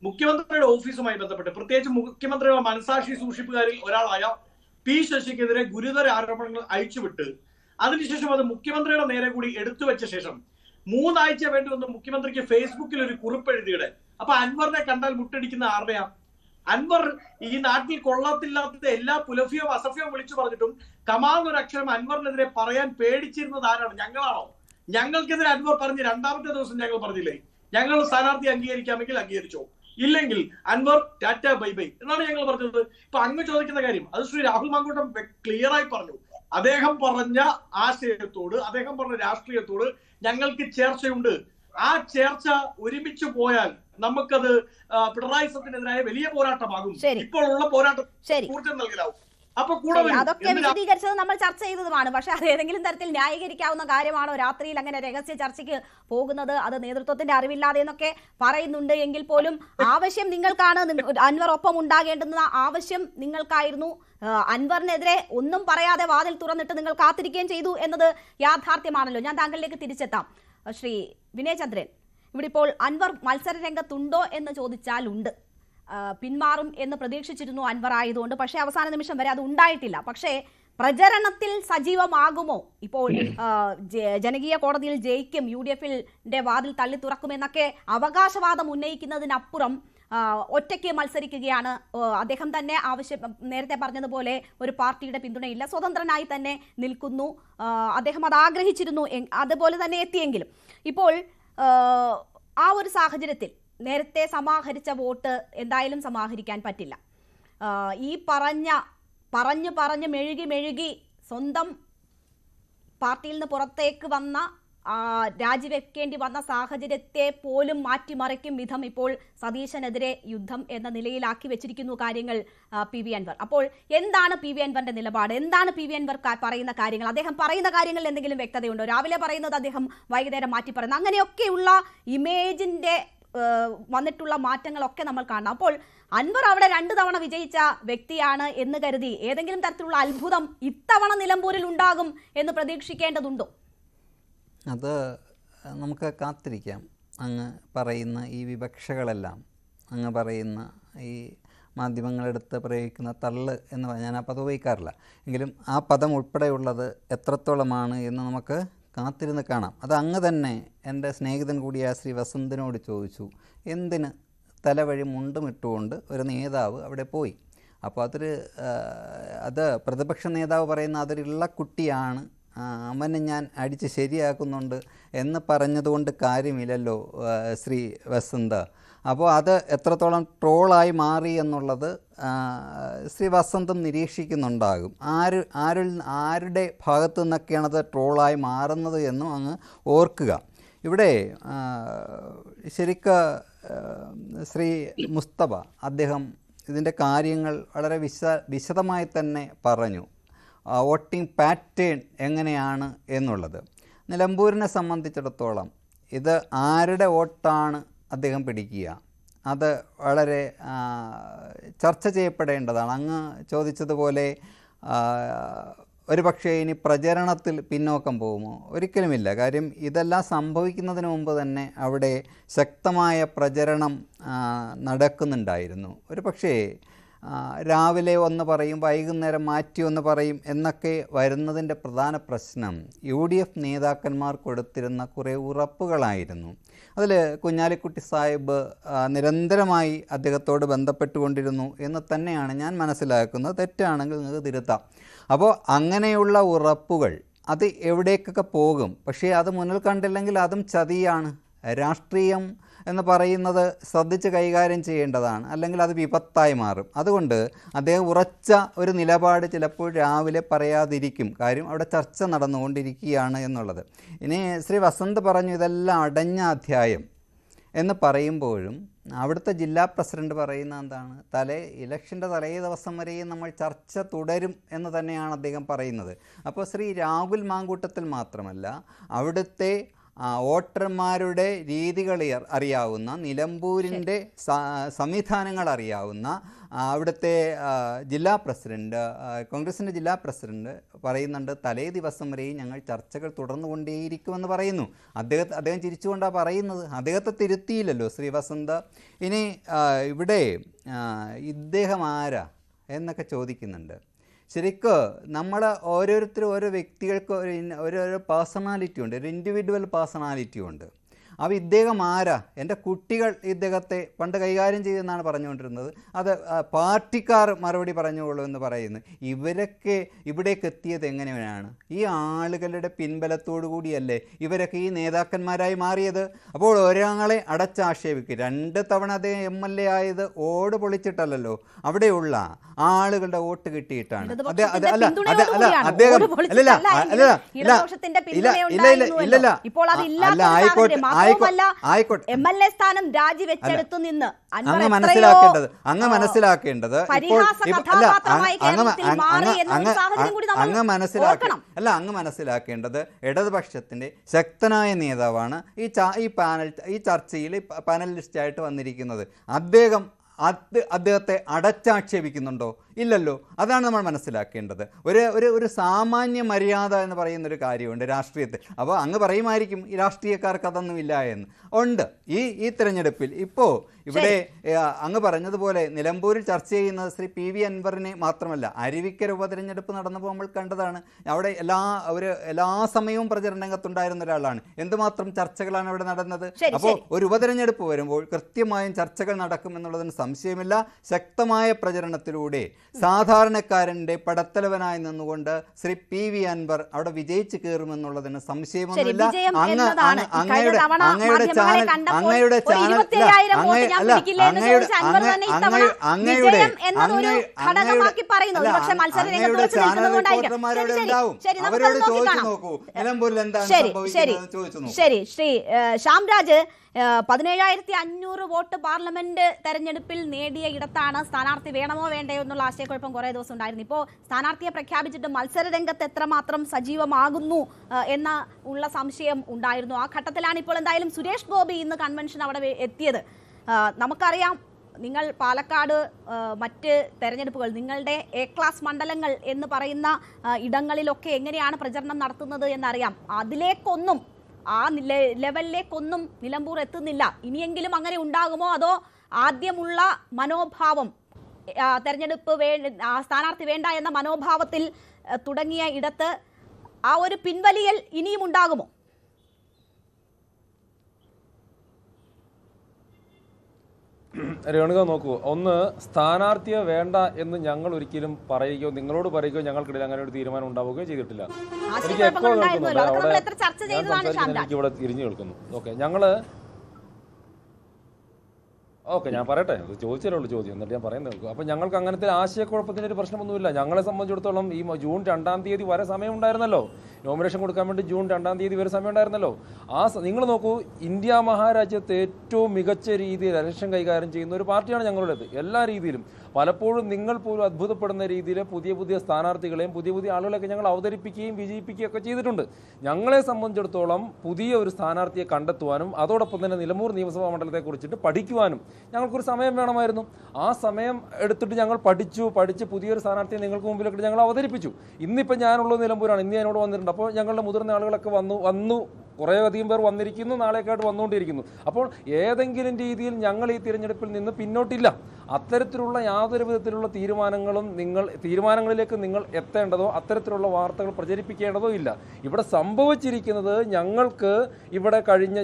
മുഖ്യമന്ത്രിയുടെ ഓഫീസുമായി ബന്ധപ്പെട്ട് പ്രത്യേകിച്ച് മുഖ്യമന്ത്രിയുടെ മനസാക്ഷി സൂക്ഷിപ്പുകാരിൽ ഒരാളായ പി ശശിക്കെതിരെ ഗുരുതര ആരോപണങ്ങൾ അയച്ചുവിട്ട് അതിനുശേഷം അത് മുഖ്യമന്ത്രിയുടെ നേരെ കൂടി എടുത്തു വെച്ച ശേഷം 3 ആഴ്ച വേണ്ടി വന്ന് മുഖ്യമന്ത്രിക്ക് ഫേസ്ബുക്കിൽ ഒരു കുറിപ്പ് എഴുതിയിടെ. അപ്പൊ അൻവറിനെ കണ്ടാൽ മുട്ടടിക്കുന്ന ആരുടെയാ? അൻവർ ഈ നാട്ടിൽ കൊള്ളത്തില്ലാത്ത എല്ലാ പുലഭ്യവും അസഭ്യവും വിളിച്ചു പറഞ്ഞിട്ടും കമാന്നൊരു അക്ഷരം അൻവറിനെതിരെ പറയാൻ പേടിച്ചിരുന്നത് ആരാണ്? ഞങ്ങളാണോ? ഞങ്ങൾക്കെതിരെ അൻവർ പറഞ്ഞ് 2ാമത്തെ ദിവസം ഞങ്ങൾ പറഞ്ഞില്ലേ ഞങ്ങൾ സ്ഥാനാർത്ഥി അംഗീകരിക്കാമെങ്കിൽ അംഗീകരിച്ചോ, ഇല്ലെങ്കിൽ അൻവർ ടാറ്റ ബൈ ബൈ എന്നാണ് ഞങ്ങൾ പറഞ്ഞത്. ഇപ്പൊ അങ്ങ് ചോദിക്കുന്ന കാര്യം അത് ശ്രീ രാഹുൽ മാങ്കൂട്ടം ക്ലിയർ ആയി പറഞ്ഞു. അദ്ദേഹം പറഞ്ഞ ആശയത്തോട്, അദ്ദേഹം പറഞ്ഞ രാഷ്ട്രീയത്തോട് ഞങ്ങൾക്ക് ചേർച്ചയുണ്ട്. ആ ചേർച്ച ഒരുമിച്ച് പോയാൽ നമുക്കത് പിണറായി സത്തിനെതിരായ വലിയ പോരാട്ടമാകും. ഇപ്പോൾ ഉള്ള പോരാട്ടം ഊർജ്ജം നൽകലാവും. അതൊക്കെ വിശദീകരിച്ചത് നമ്മൾ ചർച്ച ചെയ്തതുമാണ്. പക്ഷെ അത് ഏതെങ്കിലും തരത്തിൽ ന്യായീകരിക്കാവുന്ന കാര്യമാണോ? രാത്രിയിൽ അങ്ങനെ രഹസ്യ ചർച്ചയ്ക്ക് പോകുന്നത് അത് നേതൃത്വത്തിന്റെ അറിവില്ലാതെ എന്നൊക്കെ പറയുന്നുണ്ട് എങ്കിൽ പോലും ആവശ്യം നിങ്ങൾക്കാണ്. അൻവർ ഒപ്പം ഉണ്ടാകേണ്ടുന്ന ആവശ്യം നിങ്ങൾക്കായിരുന്നു. അൻവറിനെതിരെ ഒന്നും പറയാതെ വാതിൽ തുറന്നിട്ട് നിങ്ങൾ കാത്തിരിക്കുകയും ചെയ്തു എന്നത് യാഥാർത്ഥ്യമാണല്ലോ. ഞാൻ താങ്കളിലേക്ക് തിരിച്ചെത്താം. ശ്രീ വിനയചന്ദ്രൻ, ഇവിടെ ഇപ്പോൾ അൻവർ മത്സര രംഗത്തുണ്ടോ എന്ന് ചോദിച്ചാൽ ഉണ്ട്. പിന്മാറും എന്ന് പ്രതീക്ഷിച്ചിരുന്നു അൻവർ ആയതുകൊണ്ട്. പക്ഷേ അവസാന നിമിഷം വരെ അത് ഉണ്ടായിട്ടില്ല. പക്ഷേ പ്രചരണത്തിൽ സജീവമാകുമോ? ഇപ്പോൾ ജനകീയ കോടതിയിൽ ജയിക്കും, UDF-ന്റെ വാതിൽ തള്ളി തുറക്കുമെന്നൊക്കെ അവകാശവാദം ഉന്നയിക്കുന്നതിനപ്പുറം ഒറ്റയ്ക്ക് മത്സരിക്കുകയാണ് അദ്ദേഹം തന്നെ. നേരത്തെ പറഞ്ഞതുപോലെ ഒരു പാർട്ടിയുടെ പിന്തുണയില്ല, സ്വതന്ത്രനായി തന്നെ നിൽക്കുന്നു. അദ്ദേഹം അത് ആഗ്രഹിച്ചിരുന്നു, അതുപോലെ തന്നെ എത്തിയെങ്കിലും ഇപ്പോൾ ആ ഒരു സാഹചര്യത്തിൽ നേരത്തെ സമാഹരിച്ച വോട്ട് എന്തായാലും സമാഹരിക്കാൻ പറ്റില്ല. ഈ പറഞ്ഞ് മെഴുകി സ്വന്തം പാർട്ടിയിൽ നിന്ന് പുറത്തേക്ക് വന്ന രാജിവെക്കേണ്ടി വന്ന സാഹചര്യത്തെ പോലും മാറ്റിമറിക്കും വിധം ഇപ്പോൾ സതീശനെതിരെ യുദ്ധം എന്ന നിലയിലാക്കി വെച്ചിരിക്കുന്നു കാര്യങ്ങൾ PV അൻവർ. അപ്പോൾ എന്താണ് PV അൻവറിന്റെ നിലപാട്? എന്താണ് PV അൻവർ പറയുന്ന കാര്യങ്ങൾ? അദ്ദേഹം പറയുന്ന കാര്യങ്ങളിൽ എന്തെങ്കിലും വ്യക്തതയുണ്ടോ? രാവിലെ പറയുന്നത് അദ്ദേഹം വൈകുന്നേരം മാറ്റി പറയുന്നത്, അങ്ങനെയൊക്കെയുള്ള ഇമേജിന്റെ വന്നിട്ടുള്ള മാറ്റങ്ങളൊക്കെ നമ്മൾ കാണണം. അപ്പോൾ അൻവർ അവിടെ 2 തവണ വിജയിച്ച വ്യക്തിയാണ് എന്ന് കരുതി ഏതെങ്കിലും തരത്തിലുള്ള അത്ഭുതം ഇത്തവണ നിലമ്പൂരിൽ ഉണ്ടാകും എന്ന് പ്രതീക്ഷിക്കേണ്ടതുണ്ടോ? അത് നമുക്ക് കാത്തിരിക്കാം. അങ്ങ് പറയുന്ന ഈ വിവക്ഷകളെല്ലാം, അങ്ങ് പറയുന്ന ഈ മാധ്യമങ്ങളെടുത്ത് പ്രയോഗിക്കുന്ന തള്ള് എന്ന് പറഞ്ഞാൽ ഞാൻ ആ പദം ഉപയോഗിക്കാറില്ല, എങ്കിലും ആ പദം ഉൾപ്പെടെയുള്ളത് എത്രത്തോളമാണ് എന്ന് നമുക്ക് കാത്തിരുന്ന് കാണാം. അത് അങ്ങ് തന്നെ എൻ്റെ സ്നേഹിതൻ കൂടിയായ ശ്രീ വസന്തിനോട് ചോദിച്ചു, എന്തിന് തലവഴി മുണ്ടുമിട്ടുകൊണ്ട് ഒരു നേതാവ് അവിടെ പോയി? അപ്പോൾ അത് പ്രതിപക്ഷ നേതാവ് പറയുന്ന അതൊരു ഇള്ളക്കുട്ടിയാണ്, അവനെ ഞാൻ അടിച്ച് ശരിയാക്കുന്നുണ്ട് എന്ന് പറഞ്ഞതുകൊണ്ട് കാര്യമില്ലല്ലോ ശ്രീ വസന്ത്. അപ്പോൾ അത് എത്രത്തോളം ട്രോളായി മാറി എന്നുള്ളത് ശ്രീ വസന്തം നിരീക്ഷിക്കുന്നുണ്ടാകും. ആരുടെ ഭാഗത്തു നിന്നൊക്കെയാണ് അത് ട്രോളായി മാറുന്നത് എന്നും അങ്ങ് ഓർക്കുക. ഇവിടെ ശരിക്ക് ശ്രീ മുസ്തഫ അദ്ദേഹം ഇതിൻ്റെ കാര്യങ്ങൾ വളരെ വിശദമായി തന്നെ പറഞ്ഞു. വോട്ടിംഗ് പാറ്റേൺ എങ്ങനെയാണ് എന്നുള്ളത്. നിലമ്പൂരിനെ സംബന്ധിച്ചിടത്തോളം ഇത് ആരുടെ വോട്ടാണ് അദ്ദേഹം പിടിക്കുക, അത് വളരെ ചർച്ച ചെയ്യപ്പെടേണ്ടതാണ്. അങ്ങ് ചോദിച്ചതുപോലെ ഒരുപക്ഷേ ഇനി പ്രചരണത്തിൽ പിന്നോക്കം പോകുമോ? ഒരിക്കലുമില്ല. കാര്യം ഇതെല്ലാം സംഭവിക്കുന്നതിന് മുമ്പ് തന്നെ അവിടെ ശക്തമായ പ്രചരണം നടക്കുന്നുണ്ടായിരുന്നു. ഒരുപക്ഷേ രാവിലെ ഒന്ന് പറയും, വൈകുന്നേരം മാറ്റി ഒന്ന് പറയും എന്നൊക്കെ വരുന്നതിൻ്റെ പ്രധാന പ്രശ്നം UDF നേതാക്കന്മാർ കൊടുത്തിരുന്ന കുറേ ഉറപ്പുകളായിരുന്നു. അതിൽ കുഞ്ഞാലിക്കുട്ടി സാഹിബ് നിരന്തരമായി അദ്ദേഹത്തോട് ബന്ധപ്പെട്ടുകൊണ്ടിരുന്നു എന്ന് തന്നെയാണ് ഞാൻ മനസ്സിലാക്കുന്നത്. തെറ്റാണെങ്കിൽ നിങ്ങൾക്ക് തിരുത്താം. അപ്പോൾ അങ്ങനെയുള്ള ഉറപ്പുകൾ അത് എവിടേക്കൊക്കെ പോകും. പക്ഷേ അത് മുന്നിൽ കണ്ടില്ലെങ്കിൽ അതും ചതിയാണ്. രാഷ്ട്രീയം എന്ന് പറയുന്നത് ശ്രദ്ധിച്ച് കൈകാര്യം ചെയ്യേണ്ടതാണ്, അല്ലെങ്കിൽ അത് വിപത്തായി മാറും. അതുകൊണ്ട് അദ്ദേഹം ഉറച്ച ഒരു നിലപാട് ചിലപ്പോൾ രാവിലെ പറയാതിരിക്കും. കാര്യം അവിടെ ചർച്ച നടന്നുകൊണ്ടിരിക്കുകയാണ് എന്നുള്ളത്. ഇനി ശ്രീ വസന്ത് പറഞ്ഞു ഇതെല്ലാം അടഞ്ഞ അധ്യായം എന്ന് പറയുമ്പോഴും അവിടുത്തെ ജില്ലാ പ്രസിഡന്റ് പറയുന്ന എന്താണ്, ഇലക്ഷൻ്റെ തലേ ദിവസം വരെയും നമ്മൾ ചർച്ച തുടരും എന്ന് തന്നെയാണ് അദ്ദേഹം പറയുന്നത്. അപ്പോൾ ശ്രീ രാഹുൽ മാങ്കൂട്ടത്തിൽ മാത്രമല്ല, അവിടുത്തെ വോട്ടർമാരുടെ രീതികൾ അറിയാവുന്ന, നിലമ്പൂരിൻ്റെ സംവിധാനങ്ങൾ അറിയാവുന്ന അവിടുത്തെ ജില്ലാ പ്രസിഡന്റ്, കോൺഗ്രസിൻ്റെ ജില്ലാ പ്രസിഡന്റ് പറയുന്നുണ്ട് തലേ ദിവസം വരെയും ഞങ്ങൾ ചർച്ചകൾ തുടർന്നുകൊണ്ടേയിരിക്കുമെന്ന് പറയുന്നു. അദ്ദേഹം ചിരിച്ചുകൊണ്ടാണ് പറയുന്നത്, അദ്ദേഹത്തെ തിരുത്തിയില്ലല്ലോ ശ്രീ വസന്ത്. ഇനി ഇവിടെ ഇദ്ദേഹം ആരാ എന്നൊക്കെ ചോദിക്കുന്നുണ്ട്. ശരിക്കും നമ്മൾ ഓരോരുത്തരും ഓരോ വ്യക്തികൾക്ക് ഓരോ പേഴ്സണാലിറ്റി ഉണ്ട്, ഒരു ഇൻഡിവിജ്വൽ പേഴ്സണാലിറ്റി ഉണ്ട്. അപ്പോൾ ഇദ്ദേഹം ആരാ? എൻ്റെ കുട്ടികൾ ഇദ്ദേഹത്തെ പണ്ട് കൈകാര്യം ചെയ്തെന്നാണ് പറഞ്ഞുകൊണ്ടിരുന്നത്. അത് പാർട്ടിക്കാർ മറുപടി പറഞ്ഞോളൂ എന്ന് പറയുന്നു. ഇവരൊക്കെ ഇവിടേക്ക് എത്തിയത് എങ്ങനെയാണ്? ഈ ആളുകളുടെ പിൻബലത്തോടു കൂടിയല്ലേ ഇവരൊക്കെ ഈ നേതാക്കന്മാരായി മാറിയത്. അപ്പോൾ ഒരാളെ അടച്ചാക്ഷേപിക്കുക. 2 തവണ അദ്ദേഹം MLA ആയത് ഓട് പൊളിച്ചിട്ടല്ലല്ലോ, അവിടെയുള്ള ആളുകളുടെ വോട്ട് കിട്ടിയിട്ടാണ്. അങ്ങ് മനസ്സിലാക്കേണ്ടത് അങ്ങ് മനസ്സിലാക്കേണ്ടത് ഇടതുപക്ഷത്തിന്റെ ശക്തനായ നേതാവാണ് ഈ ചർച്ചയിൽ പാനലിസ്റ്റായിട്ട് വന്നിരിക്കുന്നത്. അദ്ദേഹത്തെ അടച്ചാക്ഷേപിക്കുന്നുണ്ടോ? ഇല്ലല്ലോ. അതാണ് നമ്മൾ മനസ്സിലാക്കേണ്ടത്. ഒരു സാമാന്യ മര്യാദ എന്ന് പറയുന്നൊരു കാര്യമുണ്ട് രാഷ്ട്രീയത്തിൽ. അപ്പോൾ അങ്ങ് പറയുമായിരിക്കും ഈ രാഷ്ട്രീയക്കാർക്ക് അതൊന്നുമില്ല എന്ന്. ഉണ്ട്. ഈ തിരഞ്ഞെടുപ്പിൽ ഇപ്പോൾ ഇവിടെ അങ്ങ് പറഞ്ഞതുപോലെ നിലമ്പൂരിൽ ചർച്ച ചെയ്യുന്നത് ശ്രീ PV അൻവറിനെ മാത്രമല്ല, അരുവിക്കര ഉപതെരഞ്ഞെടുപ്പ് നടന്നപ്പോൾ നമ്മൾ കണ്ടതാണ്. അവിടെ എല്ലാ സമയവും പ്രചരണ രംഗത്തുണ്ടായിരുന്ന ഒരാളാണ്. എന്തുമാത്രം ചർച്ചകളാണ് അവിടെ നടന്നത്. അപ്പോൾ ഒരു ഉപതെരഞ്ഞെടുപ്പ് വരുമ്പോൾ കൃത്യമായും ചർച്ചകൾ നടക്കും എന്നുള്ളതിന് സംശയമില്ല. ശക്തമായ പ്രചരണത്തിലൂടെ സാധാരണക്കാരൻ്റെ പടത്തലവനായി നിന്നുകൊണ്ട് ശ്രീ PV അൻവർ അവിടെ വിജയിച്ചു കയറുമെന്നുള്ളതിന് സംശയമൊന്നുമില്ല. അവരോട് ചോദിച്ചു നോക്കൂ നിലമ്പൂരിൽ എന്താണ് സംഭവിക്കുന്നത്. ശരി, ശ്രീ ശ്യാംരാജ്, 17,500 വോട്ട് പാർലമെന്റ് തെരഞ്ഞെടുപ്പിൽ നേടിയ ഇടത്താണ് സ്ഥാനാർത്ഥി വേണമോ വേണ്ടയോ എന്നുള്ള ആശയക്കുഴപ്പം കുറേ ദിവസം ഉണ്ടായിരുന്നു. ഇപ്പോൾ സ്ഥാനാർത്ഥിയെ പ്രഖ്യാപിച്ചിട്ട് മത്സര രംഗത്ത് എത്രമാത്രം സജീവമാകുന്നു എന്ന ഉള്ള സംശയം ഉണ്ടായിരുന്നു. ആ ഘട്ടത്തിലാണ് ഇപ്പോൾ എന്തായാലും സുരേഷ് ഗോപി ഇന്ന് കൺവെൻഷൻ അവിടെ എത്തിയത്. നമുക്കറിയാം, നിങ്ങൾ പാലക്കാട് മറ്റ് തെരഞ്ഞെടുപ്പുകൾ, നിങ്ങളുടെ A ക്ലാസ് മണ്ഡലങ്ങൾ എന്ന് പറയുന്ന ഇടങ്ങളിലൊക്കെ എങ്ങനെയാണ് പ്രചരണം നടത്തുന്നത് എന്നറിയാം. അതിലേക്കൊന്നും ആ ലെവലിലേക്കൊന്നും നിലമ്പൂർ എത്തുന്നില്ല. ഇനിയെങ്കിലും അങ്ങനെ ഉണ്ടാകുമോ? അതോ ആദ്യമുള്ള മനോഭാവം, തെരഞ്ഞെടുപ്പ് സ്ഥാനാർത്ഥി വേണ്ട എന്ന മനോഭാവത്തിൽ തുടങ്ങിയ ഇടത്ത് ആ ഒരു പിൻവലിയൽ ഇനിയും ഉണ്ടാകുമോ? രേണുക നോക്കൂ, ഒന്ന് സ്ഥാനാർത്ഥിയെ വേണ്ട എന്ന് ഞങ്ങൾ ഒരിക്കലും പറയുകയോ നിങ്ങളോട് പറയുകയോ ഞങ്ങൾക്കിടയിൽ അങ്ങനെ ഒരു തീരുമാനം ഉണ്ടാവുകയോ ചെയ്തിട്ടില്ല. എനിക്ക് എക്കോ കേൾക്കുന്നുണ്ട്. അവിടെ ഞാൻ സംസാരിക്കുന്നത് എനിക്ക് ഇവിടെ തിരിഞ്ഞു കേൾക്കുന്നു. ഞാൻ പറയട്ടെ, ചോദിച്ചേ ഉള്ളൂ ചോദ്യം, എന്നിട്ട് ഞാൻ പറയുന്നത് കേൾക്കും. അപ്പം ഞങ്ങൾക്ക് അങ്ങനത്തെ ആശയക്കുഴപ്പത്തിൻ്റെ ഒരു പ്രശ്നമൊന്നുമില്ല. ഞങ്ങളെ സംബന്ധിച്ചിടത്തോളം ഈ ജൂൺ 2-ാം തീയതി വരെ സമയം ഉണ്ടായിരുന്നല്ലോ, നോമിനേഷൻ കൊടുക്കാൻ വേണ്ടി ജൂൺ 2-ാം തീയതി വരെ സമയം ഉണ്ടായിരുന്നല്ലോ. നിങ്ങൾ നോക്കൂ, ഇന്ത്യ മഹാരാജ്യത്ത് ഏറ്റവും മികച്ച രീതിയിൽ ഇലക്ഷൻ കൈകാര്യം ചെയ്യുന്ന ഒരു പാർട്ടിയാണ് ഞങ്ങളുടേത്. എല്ലാ രീതിയിലും പലപ്പോഴും നിങ്ങൾ പോലും അത്ഭുതപ്പെടുന്ന രീതിയിൽ പുതിയ സ്ഥാനാർത്ഥികളെയും പുതിയ ആളുകളെയൊക്കെ ഞങ്ങൾ അവതരിപ്പിക്കുകയും വിജയിപ്പിക്കുകയും ഒക്കെ ചെയ്തിട്ടുണ്ട്. ഞങ്ങളെ സംബന്ധിച്ചിടത്തോളം പുതിയ ഒരു സ്ഥാനാർത്ഥിയെ കണ്ടെത്തുവാനും അതോടൊപ്പം തന്നെ നിലമ്പൂർ നിയമസഭാ മണ്ഡലത്തെക്കുറിച്ചിട്ട് പഠിക്കുവാനും ഞങ്ങൾക്കൊരു സമയം വേണമായിരുന്നു. ആ സമയം എടുത്തിട്ട് ഞങ്ങൾ പഠിച്ച് പുതിയൊരു സ്ഥാനാർത്ഥിയെ നിങ്ങൾക്ക് മുമ്പിലേക്ക് ഞങ്ങൾ അവതരിപ്പിച്ചു. ഇന്നിപ്പോൾ ഞാനുള്ളത് നിലമ്പൂരാണ്, ഇന്ന് എന്നോട് വന്നിട്ടുണ്ട്. അപ്പോൾ ഞങ്ങളുടെ മുതിർന്ന ആളുകളൊക്കെ വന്നു കുറേയധികം പേർ വന്നിരിക്കുന്നു, നാളേക്കായിട്ട് വന്നുകൊണ്ടിരിക്കുന്നു. അപ്പോൾ ഏതെങ്കിലും രീതിയിൽ ഞങ്ങൾ ഈ തിരഞ്ഞെടുപ്പിൽ നിന്ന് പിന്നോട്ടില്ല. അത്തരത്തിലുള്ള യാതൊരു വിധത്തിലുള്ള തീരുമാനങ്ങളിലേക്ക് നിങ്ങൾ എത്തേണ്ടതോ അത്തരത്തിലുള്ള വാർത്തകൾ പ്രചരിപ്പിക്കേണ്ടതോ ഇല്ല. ഇവിടെ സംഭവിച്ചിരിക്കുന്നത് ഞങ്ങൾക്ക് ഇവിടെ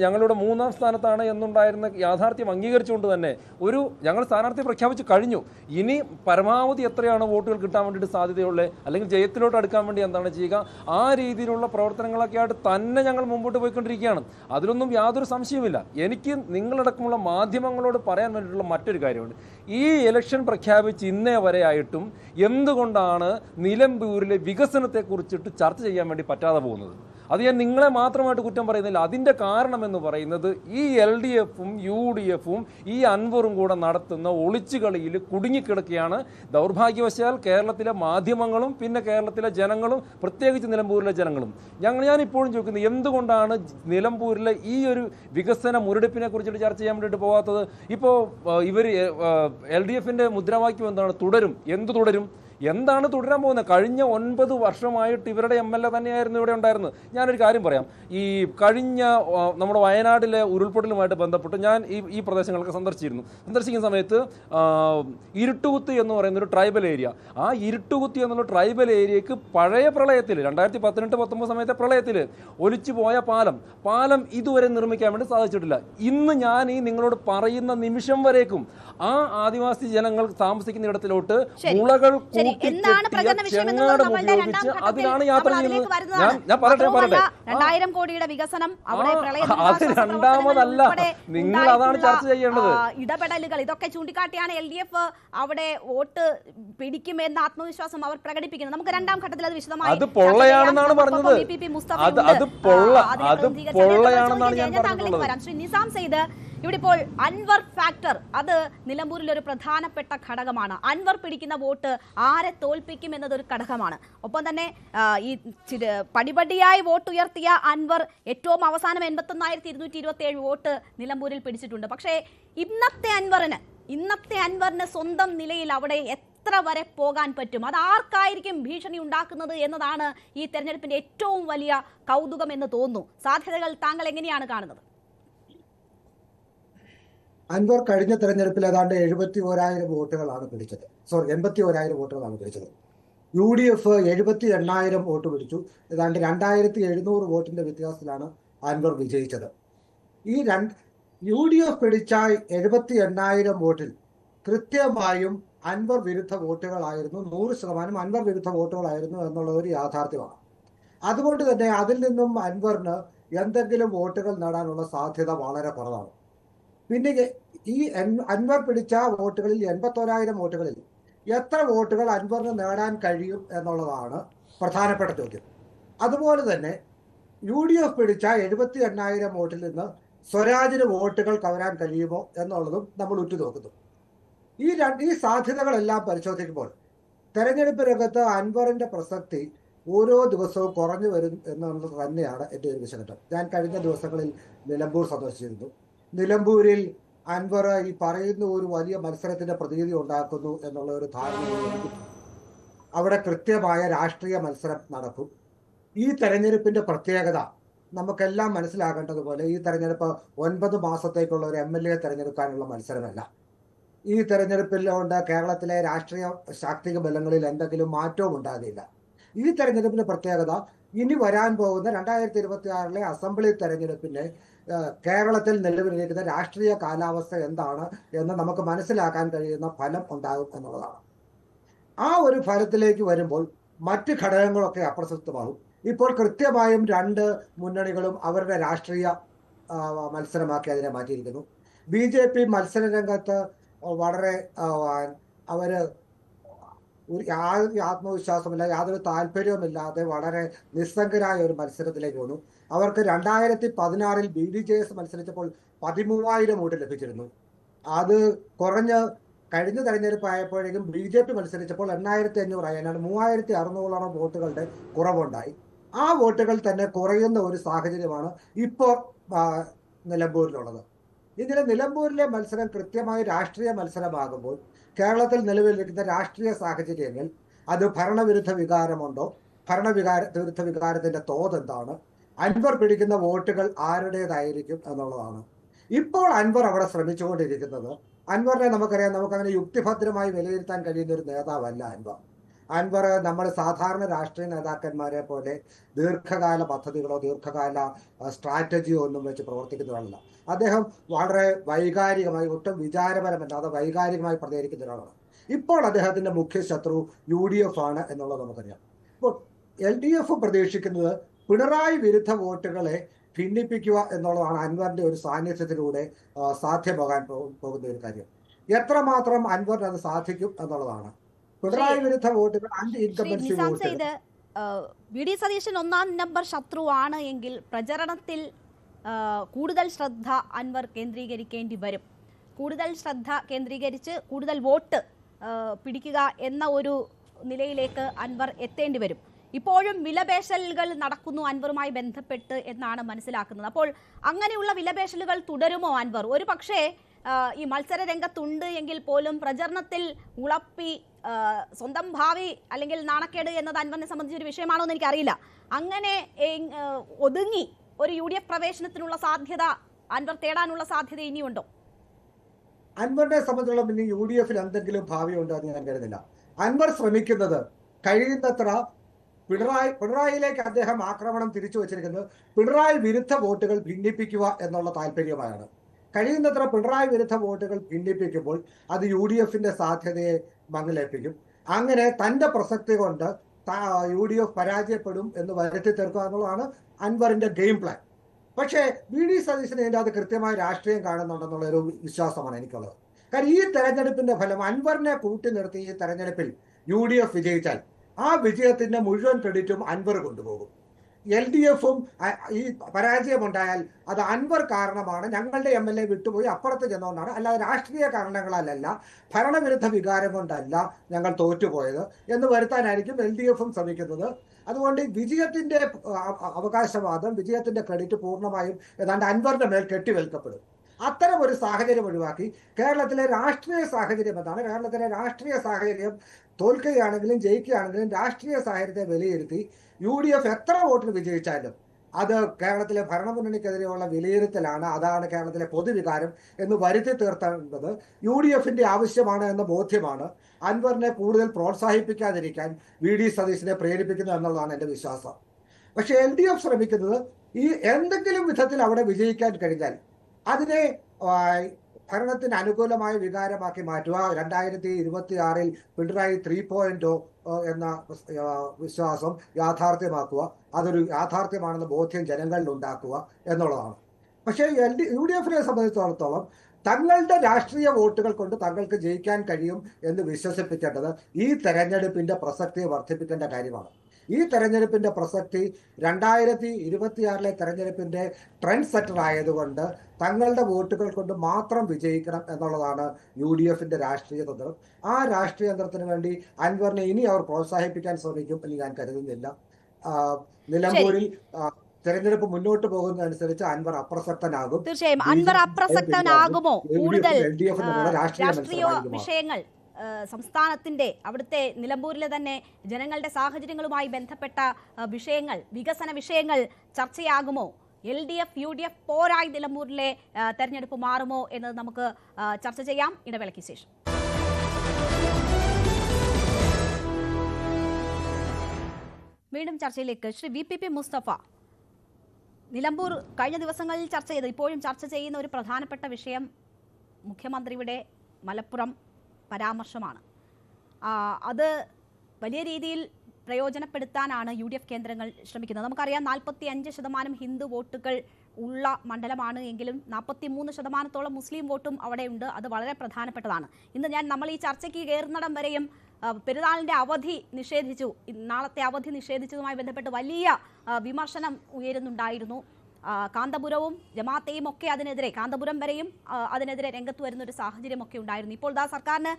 ഞങ്ങളുടെ 3ാം സ്ഥാനത്താണ് എന്നുണ്ടായിരുന്ന യാഥാർത്ഥ്യം അംഗീകരിച്ചുകൊണ്ട് തന്നെ ഞങ്ങൾ സ്ഥാനാർത്ഥി പ്രഖ്യാപിച്ച് കഴിഞ്ഞു. ഇനി പരമാവധി എത്രയാണ് വോട്ടുകൾ കിട്ടാൻ വേണ്ടിയിട്ട് സാധ്യതയുള്ളത്, അല്ലെങ്കിൽ ജയത്തിലോട്ട് അടുക്കാൻ വേണ്ടി എന്താണ് ചെയ്യുക, ആ രീതിയിലുള്ള പ്രവർത്തനങ്ങളൊക്കെ ആയിട്ട് തന്നെ ഞങ്ങൾ മുമ്പോട്ട് പോയിക്കൊണ്ടിരിക്കുകയാണ്. അതിലൊന്നും യാതൊരു സംശയവുമില്ല. എനിക്ക് നിങ്ങളടക്കമുള്ള മാധ്യമങ്ങളോട് പറയാൻ വേണ്ടിയിട്ടുള്ള മറ്റൊരു കാര്യമുണ്ട്. ഈ ഇലക്ഷൻ പ്രഖ്യാപിച്ച് ഇന്നേ വരെ ആയിട്ടും എന്തുകൊണ്ടാണ് നിലമ്പൂരിലെ വികസനത്തെക്കുറിച്ചിട്ട് ചർച്ച ചെയ്യാൻ വേണ്ടി പറ്റാതെ പോകുന്നത്? അത് ഞാൻ നിങ്ങളെ മാത്രമായിട്ട് കുറ്റം പറയുന്നില്ല. അതിൻ്റെ കാരണം എന്ന് പറയുന്നത് ഈ LDFും UDFും ഈ അൻവറും കൂടെ നടത്തുന്ന ഒളിച്ചുകളിയിൽ കുടുങ്ങിക്കിടക്കുകയാണ്. ദൗർഭാഗ്യവശാൽ കേരളത്തിലെ മാധ്യമങ്ങളും പിന്നെ കേരളത്തിലെ ജനങ്ങളും, പ്രത്യേകിച്ച് നിലമ്പൂരിലെ ജനങ്ങളും, ഞാനിപ്പോഴും ചോദിക്കുന്നത് എന്തുകൊണ്ടാണ് നിലമ്പൂരിലെ ഈ ഒരു വികസന മുരടിപ്പിനെ കുറിച്ചിട്ട് ചർച്ച ചെയ്യാൻ വേണ്ടിയിട്ട് പോകാത്തത്? ഇപ്പോൾ ഇവർ LDFിൻ്റെ മുദ്രാവാക്യം എന്താണ്? തുടരും. എന്ത് തുടരും? എന്താണ് തുടരാൻ പോകുന്നത്? കഴിഞ്ഞ 9 വർഷമായിട്ട് ഇവരുടെ MLA തന്നെയായിരുന്നു ഇവിടെ ഉണ്ടായിരുന്നത്. ഞാനൊരു കാര്യം പറയാം. ഈ കഴിഞ്ഞ നമ്മുടെ വയനാട്ടിലെ ഉരുൾപൊട്ടലുമായിട്ട് ബന്ധപ്പെട്ട് ഞാൻ ഈ പ്രദേശങ്ങളൊക്കെ സന്ദർശിക്കുന്ന സമയത്ത് ഇരുട്ടുകുത്തി എന്ന് പറയുന്ന ഒരു ട്രൈബൽ ഏരിയ, ആ ഇരുട്ടുകുത്തി എന്നുള്ള ട്രൈബൽ ഏരിയക്ക് പഴയ പ്രളയത്തിൽ 2018-19 സമയത്തെ പ്രളയത്തിൽ ഒലിച്ചു പോയ പാലം ഇതുവരെ നിർമ്മിക്കാൻ വേണ്ടി സാധിച്ചിട്ടില്ല. ഇന്ന് ഞാൻ നിങ്ങളോട് പറയുന്ന നിമിഷം വരേക്കും ആ ആദിവാസി ജനങ്ങൾ താമസിക്കുന്ന ഇടത്തിലോട്ട് മുളകൾ അതിലാണ് യാത്ര ചെയ്യുന്നത്. ഞാൻ പറയട്ടെ 2000 കോടിയുടെ വികസനം അത് രണ്ടാമതല്ല, നിങ്ങൾ അതാണ് ചർച്ച ചെയ്യേണ്ടത്. ഇടപെടലുകൾ ഇതൊക്കെ ചൂണ്ടിക്കാട്ടിയാണ് LDF അവിടെ വോട്ട് പിടിക്കുമെന്ന ആത്മവിശ്വാസം അവർ പ്രകടിപ്പിക്കുന്നത്. നമുക്ക് 2ാം ഘട്ടത്തിൽ അത് വിശദമായി അത് പൊള്ളയാണെന്നാണ് പറഞ്ഞത്. അത് പൊള്ളയാണെന്നാണ് ഞാൻ പറഞ്ഞിട്ടുള്ളത്. ശ്രീ നിസാം സെയ്ദ്, ഇവിടെ ഇപ്പോൾ അൻവർ ഫാക്ടർ അത് നിലമ്പൂരിൽ ഒരു പ്രധാനപ്പെട്ട ഘടകമാണ്. അൻവർ പിടിക്കുന്ന വോട്ട് ആരെ തോൽപ്പിക്കും എന്നതൊരു ഘടകമാണ്. ഒപ്പം തന്നെ ഈ പടിപടിയായി വോട്ട് ഉയർത്തിയ അൻവർ ഏറ്റവും അവസാനം 81,227 വോട്ട് നിലമ്പൂരിൽ പിടിച്ചിട്ടുണ്ട്. പക്ഷേ ഇന്നത്തെ അൻവറിന് സ്വന്തം നിലയിൽ അവിടെ എത്ര വരെ പോകാൻ പറ്റും? അത് ആർക്കായിരിക്കും ഭീഷണി ഉണ്ടാക്കുന്നത് എന്നതാണ് ഈ തെരഞ്ഞെടുപ്പിന്റെ ഏറ്റവും വലിയ കൗതുകം എന്ന് തോന്നുന്നു. സാധ്യതകൾ താങ്കൾ എങ്ങനെയാണ് കാണുന്നത്? അൻവർ കഴിഞ്ഞ തെരഞ്ഞെടുപ്പിൽ ഏതാണ്ട് 71,000 വോട്ടുകളാണ് പിടിച്ചത്. 81,000 വോട്ടുകളാണ് പിടിച്ചത്. UDF 78,000 വോട്ട് പിടിച്ചു. ഏതാണ്ട് 2,700 വോട്ടിന്റെ വ്യത്യാസത്തിലാണ് അൻവർ വിജയിച്ചത്. ഈ UDF പിടിച്ച 78,000 വോട്ടിൽ കൃത്യമായും അൻവർ വിരുദ്ധ വോട്ടുകളായിരുന്നു. 100% അൻവർ വിരുദ്ധ വോട്ടുകളായിരുന്നു എന്നുള്ളത് ഒരു യാഥാർത്ഥ്യമാണ്. അതുകൊണ്ട് തന്നെ അതിൽ നിന്നും അൻവറിന് എന്തെങ്കിലും വോട്ടുകൾ നേടാനുള്ള സാധ്യത വളരെ കുറവാണ്. പിന്നെ ഈ അൻവർ പിടിച്ച വോട്ടുകളിൽ 81,000 വോട്ടുകളിൽ എത്ര വോട്ടുകൾ അൻവറിന് നേടാൻ കഴിയും എന്നുള്ളതാണ് പ്രധാനപ്പെട്ട ചോദ്യം. അതുപോലെ തന്നെ UDF പിടിച്ച 78,000 വോട്ടിൽ നിന്ന് സ്വരാജിന് വോട്ടുകൾ കവരാൻ കഴിയുമോ എന്നുള്ളതും നമ്മൾ ഉറ്റുനോക്കുന്നു. ഈ സാധ്യതകളെല്ലാം പരിശോധിക്കുമ്പോൾ തെരഞ്ഞെടുപ്പ് രംഗത്ത് അൻവറിന്റെ പ്രസക്തി ഓരോ ദിവസവും കുറഞ്ഞു വരും എന്നുള്ളത് തന്നെയാണ് എൻ്റെ ഒരു വിശകലനം. ഞാൻ കഴിഞ്ഞ ദിവസങ്ങളിൽ നിലമ്പൂർ സന്ദർശിച്ചിരുന്നു. നിലമ്പൂരിൽ അൻവർ ഈ പറയുന്ന ഒരു വലിയ മത്സരത്തിന്റെ പ്രതീതി ഉണ്ടാക്കുന്നു എന്നുള്ള ഒരു ധാരണ അവിടെ കൃത്യമായ രാഷ്ട്രീയ മത്സരം നടക്കും. ഈ തെരഞ്ഞെടുപ്പിന്റെ പ്രത്യേകത നമുക്കെല്ലാം മനസ്സിലാക്കേണ്ടതുപോലെ ഈ തെരഞ്ഞെടുപ്പ് 9 മാസത്തേക്കുള്ള ഒരു MLA തെരഞ്ഞെടുക്കാനുള്ള മത്സരമല്ല. ഈ തെരഞ്ഞെടുപ്പിൽ കൊണ്ട് കേരളത്തിലെ രാഷ്ട്രീയ ശാക്തിക ബലങ്ങളിൽ എന്തെങ്കിലും മാറ്റവും ഉണ്ടാകില്ല. ഈ തെരഞ്ഞെടുപ്പിന്റെ പ്രത്യേകത ഇനി വരാൻ പോകുന്ന 2026 അസംബ്ലി തെരഞ്ഞെടുപ്പിന്റെ കേരളത്തിൽ നിലവിലിരിക്കുന്ന രാഷ്ട്രീയ കാലാവസ്ഥ എന്താണ് എന്ന് നമുക്ക് മനസ്സിലാക്കാൻ കഴിയുന്ന ഫലം ഉണ്ടാകും എന്നുള്ളതാണ്. ആ ഒരു ഫലത്തിലേക്ക് വരുമ്പോൾ മറ്റ് ഘടകങ്ങളൊക്കെ അപ്രസക്തമാകും. ഇപ്പോൾ കൃത്യമായും 2 മുന്നണികളും അവരുടെ രാഷ്ട്രീയ മത്സരമാക്കി അതിനെ മാറ്റിയിരിക്കുന്നു. BJP മത്സര രംഗത്ത് വളരെ അവര് യാതൊരു ആത്മവിശ്വാസമില്ല, യാതൊരു താല്പര്യവുമില്ലാതെ വളരെ നിസ്സംഗരായ ഒരു മത്സരത്തിലേക്ക് വന്നു. അവർക്ക് 2016 BDJS മത്സരിച്ചപ്പോൾ 13,000 വോട്ട് ലഭിച്ചിരുന്നു. അത് കുറഞ്ഞ് കഴിഞ്ഞ തെരഞ്ഞെടുപ്പ് ആയപ്പോഴേക്കും BJP മത്സരിച്ചപ്പോൾ 8,500 ആയി. 3,600 വോട്ടുകളുടെ കുറവുണ്ടായി. ആ വോട്ടുകൾ തന്നെ കുറയുന്ന ഒരു സാഹചര്യമാണ് ഇപ്പോൾ നിലമ്പൂരിലുള്ളത്. ഇതിന് നിലമ്പൂരിലെ മത്സരം കൃത്യമായി രാഷ്ട്രീയ മത്സരമാകുമ്പോൾ കേരളത്തിൽ നിലവിലിരിക്കുന്ന രാഷ്ട്രീയ സാഹചര്യങ്ങൾ അത് ഭരണവിരുദ്ധ വികാരമുണ്ടോ, ഭരണവിരുദ്ധ വികാരത്തിന്റെ തോത് എന്താണ്, അൻവർ പിടിക്കുന്ന വോട്ടുകൾ ആരുടേതായിരിക്കും എന്നുള്ളതാണ്. ഇപ്പോൾ അൻവർ അവിടെ ശ്രമിച്ചുകൊണ്ടിരിക്കുന്നത് അൻവറിനെ നമുക്കറിയാം, നമുക്കങ്ങനെ യുക്തിഭദ്രമായി വിലയിരുത്താൻ കഴിയുന്ന ഒരു നേതാവല്ല അൻവർ. അൻവർ നമ്മൾ സാധാരണ രാഷ്ട്രീയ നേതാക്കന്മാരെ പോലെ ദീർഘകാല പദ്ധതികളോ ദീർഘകാല സ്ട്രാറ്റജിയോ ഒന്നും വെച്ച് പ്രവർത്തിക്കുന്നവരല്ല. അദ്ദേഹം വളരെ വൈകാരികമായി, ഒട്ടും വിചാരപരമല്ലാതെ വൈകാരികമായി പ്രതികരിക്കുന്ന ഒരാളാണ്. ഇപ്പോൾ അദ്ദേഹത്തിന്റെ മുഖ്യ ശത്രു UDF ആണ് എന്നുള്ളത് നമുക്കറിയാം. ഇപ്പോൾ LDF പ്രതീക്ഷിക്കുന്നത് പിണറായി വിരുദ്ധ വോട്ടുകളെ ഭിന്നിപ്പിക്കുക എന്നുള്ളതാണ് അൻവറിന്റെ ഒരു സാന്നിധ്യത്തിലൂടെ സാധ്യമാകാൻ പോകുന്ന ഒരു കാര്യം. എത്രമാത്രം അൻവറിന് അത് സാധിക്കും എന്നുള്ളതാണ്. പിണറായി വിരുദ്ധ വോട്ടുകൾ, ആന്റി ഇൻകംബൻസി വോട്ടുകൾ. VD സതീശൻ 1-ാം നമ്പർ ശത്രുവാണ് എങ്കിൽ പ്രചരണത്തിൽ കൂടുതൽ ശ്രദ്ധ അൻവർ കേന്ദ്രീകരിക്കേണ്ടി വരും. കൂടുതൽ ശ്രദ്ധ കേന്ദ്രീകരിച്ച് കൂടുതൽ വോട്ട് പിടിക്കുക എന്ന ഒരു നിലയിലേക്ക് അൻവർ എത്തേണ്ടി വരും. ഇപ്പോഴും വിലപേശലുകൾ നടക്കുന്നു അൻവറുമായി ബന്ധപ്പെട്ട് എന്നാണ് മനസ്സിലാക്കുന്നത്. അപ്പോൾ അങ്ങനെയുള്ള വിലപേശലുകൾ തുടരുമോ അൻവർ? ഒരു പക്ഷേ ഈ മത്സര രംഗത്തുണ്ട് എങ്കിൽ പോലും പ്രചരണത്തിൽ ഉളപ്പി സ്വന്തം ഭാവി അല്ലെങ്കിൽ നാണക്കേട് എന്നത് അൻവറിനെ സംബന്ധിച്ചൊരു വിഷയമാണോ എന്ന് എനിക്കറിയില്ല. അങ്ങനെ ഒതുങ്ങി ഒരു UDF പ്രവേശനത്തിനുള്ള സാധ്യത അൻവർ തേടാനുള്ള സാധ്യത ഇനിയുണ്ടോ? അൻവറിനെ സംബന്ധിച്ചോളം ഇനി UDF എന്തെങ്കിലും ഭാവി ഉണ്ടോ എന്ന് ഞാൻ കരുതുന്നില്ല. അൻവർ ശ്രമിക്കുന്നത് കഴിയുന്നത്ര പിണറായിയിലേക്ക് അദ്ദേഹം ആക്രമണം തിരിച്ചു വച്ചിരിക്കുന്നത് പിണറായി വിരുദ്ധ വോട്ടുകൾ ഭിന്നിപ്പിക്കുക എന്നുള്ള താല്പര്യമായാണ്. കഴിയുന്നത്ര പിണറായി വിരുദ്ധ വോട്ടുകൾ ഭിന്നിപ്പിക്കുമ്പോൾ അത് UDFന്റെ സാധ്യതയെ മങ്ങലേൽപ്പിക്കും. അങ്ങനെ തന്റെ പ്രസക്തി കൊണ്ട് UDF പരാജയപ്പെടും എന്ന് വരുത്തി തീർക്കുക എന്നുള്ളതാണ് അൻവറിന്റെ ഗെയിം പ്ലാൻ. പക്ഷേ VD സതീശന് ഇതിൻ്റെ അത് കൃത്യമായ രാഷ്ട്രീയം കാണുന്നുണ്ടെന്നുള്ള ഒരു വിശ്വാസമാണ് എനിക്കുള്ളത്. കാരണം ഈ തെരഞ്ഞെടുപ്പിന്റെ ഫലം അൻവറിനെ കൂട്ടി നിർത്തി ഈ തെരഞ്ഞെടുപ്പിൽ UDF വിജയിച്ചാൽ ആ വിജയത്തിന്റെ മുഴുവൻ ക്രെഡിറ്റും അൻവർ കൊണ്ടുപോകും. LDFും ഈ പരാജയമുണ്ടായാൽ അത് അൻവർ കാരണമാണ്, ഞങ്ങളുടെ MLA വിട്ടുപോയി അപ്പുറത്ത് ചെന്നുകൊണ്ടാണ്, അല്ലാതെ രാഷ്ട്രീയ കാരണങ്ങളല്ല, ഭരണവിരുദ്ധ വികാരം കൊണ്ടല്ല ഞങ്ങൾ തോറ്റുപോയത് എന്ന് വരുത്താനായിരിക്കും LDFും ശ്രമിക്കുന്നത്. അതുകൊണ്ട് വിജയത്തിന്റെ അവകാശവാദം, വിജയത്തിന്റെ ക്രെഡിറ്റ് പൂർണ്ണമായും ഏതാണ്ട് അൻവറിന്റെ മേൽ കെട്ടിവെൽക്കപ്പെടും. അത്തരം ഒരു സാഹചര്യം ഒഴിവാക്കി കേരളത്തിലെ രാഷ്ട്രീയ സാഹചര്യം എന്താണ്? കേരളത്തിലെ രാഷ്ട്രീയ സാഹചര്യം തോൽക്കുകയാണെങ്കിലും ജയിക്കുകയാണെങ്കിലും രാഷ്ട്രീയ സാഹചര്യത്തെ വിലയിരുത്തി UDF എത്ര വോട്ടിന് വിജയിച്ചാലും അത് കേരളത്തിലെ ഭരണമുന്നണിക്കെതിരെയുള്ള വിലയിരുത്തലാണ്, അതാണ് കേരളത്തിലെ പൊതുവികാരം എന്ന് വരുത്തി തീർത്തേണ്ടത് UDFന്റെ ആവശ്യമാണ് എന്ന ബോധ്യമാണ് അൻവറിനെ കൂടുതൽ പ്രോത്സാഹിപ്പിക്കാതിരിക്കാൻ VD സതീശനെ പ്രേരിപ്പിക്കുന്നത് എന്നുള്ളതാണ് എൻ്റെ വിശ്വാസം. പക്ഷെ LDF ശ്രമിക്കുന്നത് ഈ എന്തെങ്കിലും വിധത്തിൽ അവിടെ വിജയിക്കാൻ കഴിഞ്ഞാൽ അതിനെ ഭരണത്തിന് അനുകൂലമായ വികാരമാക്കി മാറ്റുക, 2026 പിണറായി 3.0 എന്ന വിശ്വാസം യാഥാർത്ഥ്യമാക്കുക, അതൊരു യാഥാർത്ഥ്യമാണെന്ന ബോധ്യം ജനങ്ങളിൽ ഉണ്ടാക്കുക എന്നുള്ളതാണ്. പക്ഷേ UDFനെ സംബന്ധിച്ചിടത്തോളം തങ്ങളുടെ രാഷ്ട്രീയ വോട്ടുകൾ കൊണ്ട് തങ്ങൾക്ക് ജയിക്കാൻ കഴിയും എന്ന് വിശ്വസിപ്പിക്കേണ്ടത് ഈ തെരഞ്ഞെടുപ്പിന്റെ പ്രസക്തിയെ വർദ്ധിപ്പിക്കേണ്ട കാര്യമാണ്. ഈ തെരഞ്ഞെടുപ്പിന്റെ പ്രസക്തി 2026 തെരഞ്ഞെടുപ്പിന്റെ ട്രെൻഡ് സെറ്റർ ആയതുകൊണ്ട് തങ്ങളുടെ വോട്ടുകൾ കൊണ്ട് മാത്രം വിജയിക്കണം എന്നുള്ളതാണ് UDFന്റെ രാഷ്ട്രീയ തന്ത്രം. ആ രാഷ്ട്രീയ തന്ത്രത്തിന് വേണ്ടി അൻവറിനെ ഇനി അവർ പ്രോത്സാഹിപ്പിക്കാൻ ശ്രമിക്കും എന്ന് ഞാൻ കരുതുന്നില്ല. നിലമ്പൂരിൽ തെരഞ്ഞെടുപ്പ് മുന്നോട്ട് പോകുന്നതനുസരിച്ച് അൻവർ അപ്രസക്തനാകും. തീർച്ചയായും അൻവർ അപ്രസക്തനാകുമോ? കൂടുതൽ രാഷ്ട്രീയ വിഷയങ്ങൾ സംസ്ഥാനത്തിന്റെ അവിടുത്തെ നിലമ്പൂരിലെ തന്നെ ജനങ്ങളുടെ സാഹചര്യങ്ങളുമായി ബന്ധപ്പെട്ട വിഷയങ്ങൾ, വികസന വിഷയങ്ങൾ ചർച്ചയാകുമോ? LDF UDF പോരായി നിലമ്പൂരിലെ തെരഞ്ഞെടുപ്പ് മാറുമോ എന്നത് നമുക്ക് ചർച്ച ചെയ്യാം ഇടവേളയ്ക്ക് ശേഷം. വീണ്ടും ചർച്ചയിലേക്ക്. ശ്രീ VPP മുസ്തഫ, നിലമ്പൂർ കഴിഞ്ഞ ദിവസങ്ങളിൽ ചർച്ച ചെയ്ത് ഇപ്പോഴും ചർച്ച ചെയ്യുന്ന ഒരു പ്രധാനപ്പെട്ട വിഷയം മുഖ്യമന്ത്രിയുടെ മലപ്പുറം പരാമർശമാണ്. അത് വലിയ രീതിയിൽ പ്രയോജനപ്പെടുത്താനാണ് UDF കേന്ദ്രങ്ങൾ ശ്രമിക്കുന്നത്. നമുക്കറിയാം 45% ഹിന്ദു വോട്ടുകൾ ഉള്ള മണ്ഡലമാണ് എങ്കിലും 43% മുസ്ലിം വോട്ടും അവിടെയുണ്ട്. അത് വളരെ പ്രധാനപ്പെട്ടതാണ്. ഇന്ന് നമ്മൾ ഈ ചർച്ചയ്ക്ക് കയറുന്നിടം വരെയും പെരുന്നാളിൻ്റെ അവധി നിഷേധിച്ചു, നാളത്തെ അവധി നിഷേധിച്ചതുമായി ബന്ധപ്പെട്ട് വലിയ വിമർശനം ഉയരുന്നുണ്ടായിരുന്നു. കാന്തപുരവും ജമാഅത്തെയും ഒക്കെ അതിനെതിരെ, കാന്തപുരം വരെയും അതിനെതിരെ രംഗത്ത് വരുന്ന ഒരു സാഹചര്യമൊക്കെ ഉണ്ടായിരുന്നു. ഇപ്പോൾ സർക്കാരിന്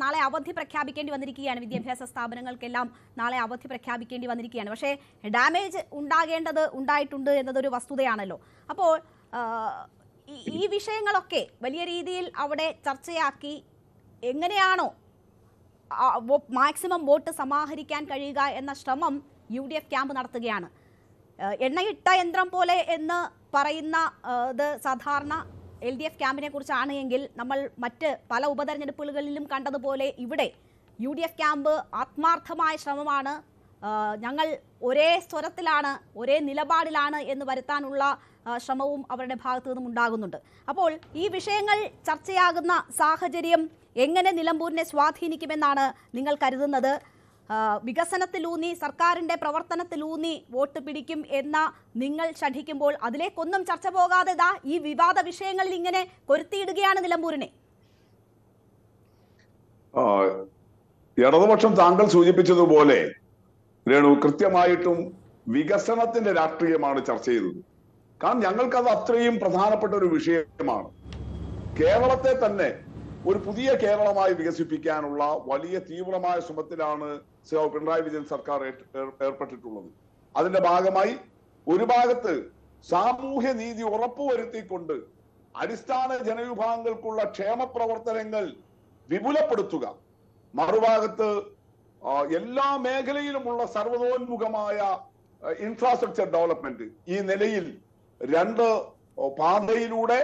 നാളെ അവധി പ്രഖ്യാപിക്കേണ്ടി വന്നിരിക്കുകയാണ്. വിദ്യാഭ്യാസ സ്ഥാപനങ്ങൾക്കെല്ലാം നാളെ അവധി പ്രഖ്യാപിക്കേണ്ടി വന്നിരിക്കുകയാണ്. പക്ഷേ ഡാമേജ് ഉണ്ടായിട്ടുണ്ട് എന്നതൊരു വസ്തുതയാണല്ലോ. അപ്പോൾ ഈ വിഷയങ്ങളൊക്കെ വലിയ രീതിയിൽ അവിടെ ചർച്ചയാക്കി എങ്ങനെയാണോ മാക്സിമം വോട്ട് സമാഹരിക്കാൻ കഴിയുക എന്ന ശ്രമം UDF ക്യാമ്പ് നടത്തുകയാണ്. എണ്ണയിട്ട യന്ത്രം പോലെ എന്ന് പറയുന്ന ഇത് സാധാരണ LDF ക്യാമ്പിനെ കുറിച്ചാണ് എങ്കിൽ നമ്മൾ മറ്റ് പല ഉപതെരഞ്ഞെടുപ്പുകളിലും കണ്ടതുപോലെ ഇവിടെ UDF ക്യാമ്പ് ആത്മാർത്ഥമായ ശ്രമമാണ്, ഞങ്ങൾ ഒരേ സ്വരത്തിലാണ്, ഒരേ നിലപാടിലാണ് എന്ന് വരുത്താനുള്ള ശ്രമവും അവരുടെ ഭാഗത്തു നിന്നും ഉണ്ടാകുന്നുണ്ട്. അപ്പോൾ ഈ വിഷയങ്ങൾ ചർച്ചയാകുന്ന സാഹചര്യം എങ്ങനെ നിലമ്പൂരിനെ സ്വാധീനിക്കുമെന്നാണ് നിങ്ങൾ കരുതുന്നത്? വികസനത്തിലൂന്നി, സർക്കാരിൻ്റെ പ്രവർത്തനത്തിലൂന്നി വോട്ട് പിടിക്കും എന്ന നിങ്ങൾ ശഠിക്കുമ്പോൾ അതിലേക്കൊന്നും ചർച്ച പോകാതെ ഈ വിവാദ വിഷയങ്ങളിൽ ഇങ്ങനെ കൊരുത്തിയിടുകയാണ് നിലമ്പൂരിനെ. ഇടതുപക്ഷം താങ്കൾ സൂചിപ്പിച്ചതുപോലെ രേണു, കൃത്യമായിട്ടും വികസനത്തിന്റെ രാഷ്ട്രീയമാണ് ചർച്ച ചെയ്തത്. കാരണം ഞങ്ങൾക്കത് അത്രയും പ്രധാനപ്പെട്ട ഒരു വിഷയമാണ്. കേരളത്തെ തന്നെ ഒരു പുതിയ കേരളമായി വികസിപ്പിക്കാനുള്ള വലിയ തീവ്രമായ ശ്രമത്തിലാണ് പിണറായി വിജയൻ സർക്കാർ ഏർപ്പെട്ടിട്ടുള്ളത്. അതിന്റെ ഭാഗമായി ഒരു ഭാഗത്ത് സാമൂഹ്യ നീതി ഉറപ്പുവരുത്തിക്കൊണ്ട് അടിസ്ഥാന ജനവിഭാഗങ്ങൾക്കുള്ള ക്ഷേമ പ്രവർത്തനങ്ങൾ വിപുലപ്പെടുത്തുക, മറുഭാഗത്ത് എല്ലാ മേഖലയിലുമുള്ള സർവതോന്മുഖമായ ഇൻഫ്രാസ്ട്രക്ചർ ഡെവലപ്മെന്റ്. ഈ നിലയിൽ രണ്ട് പാതയിലൂടെ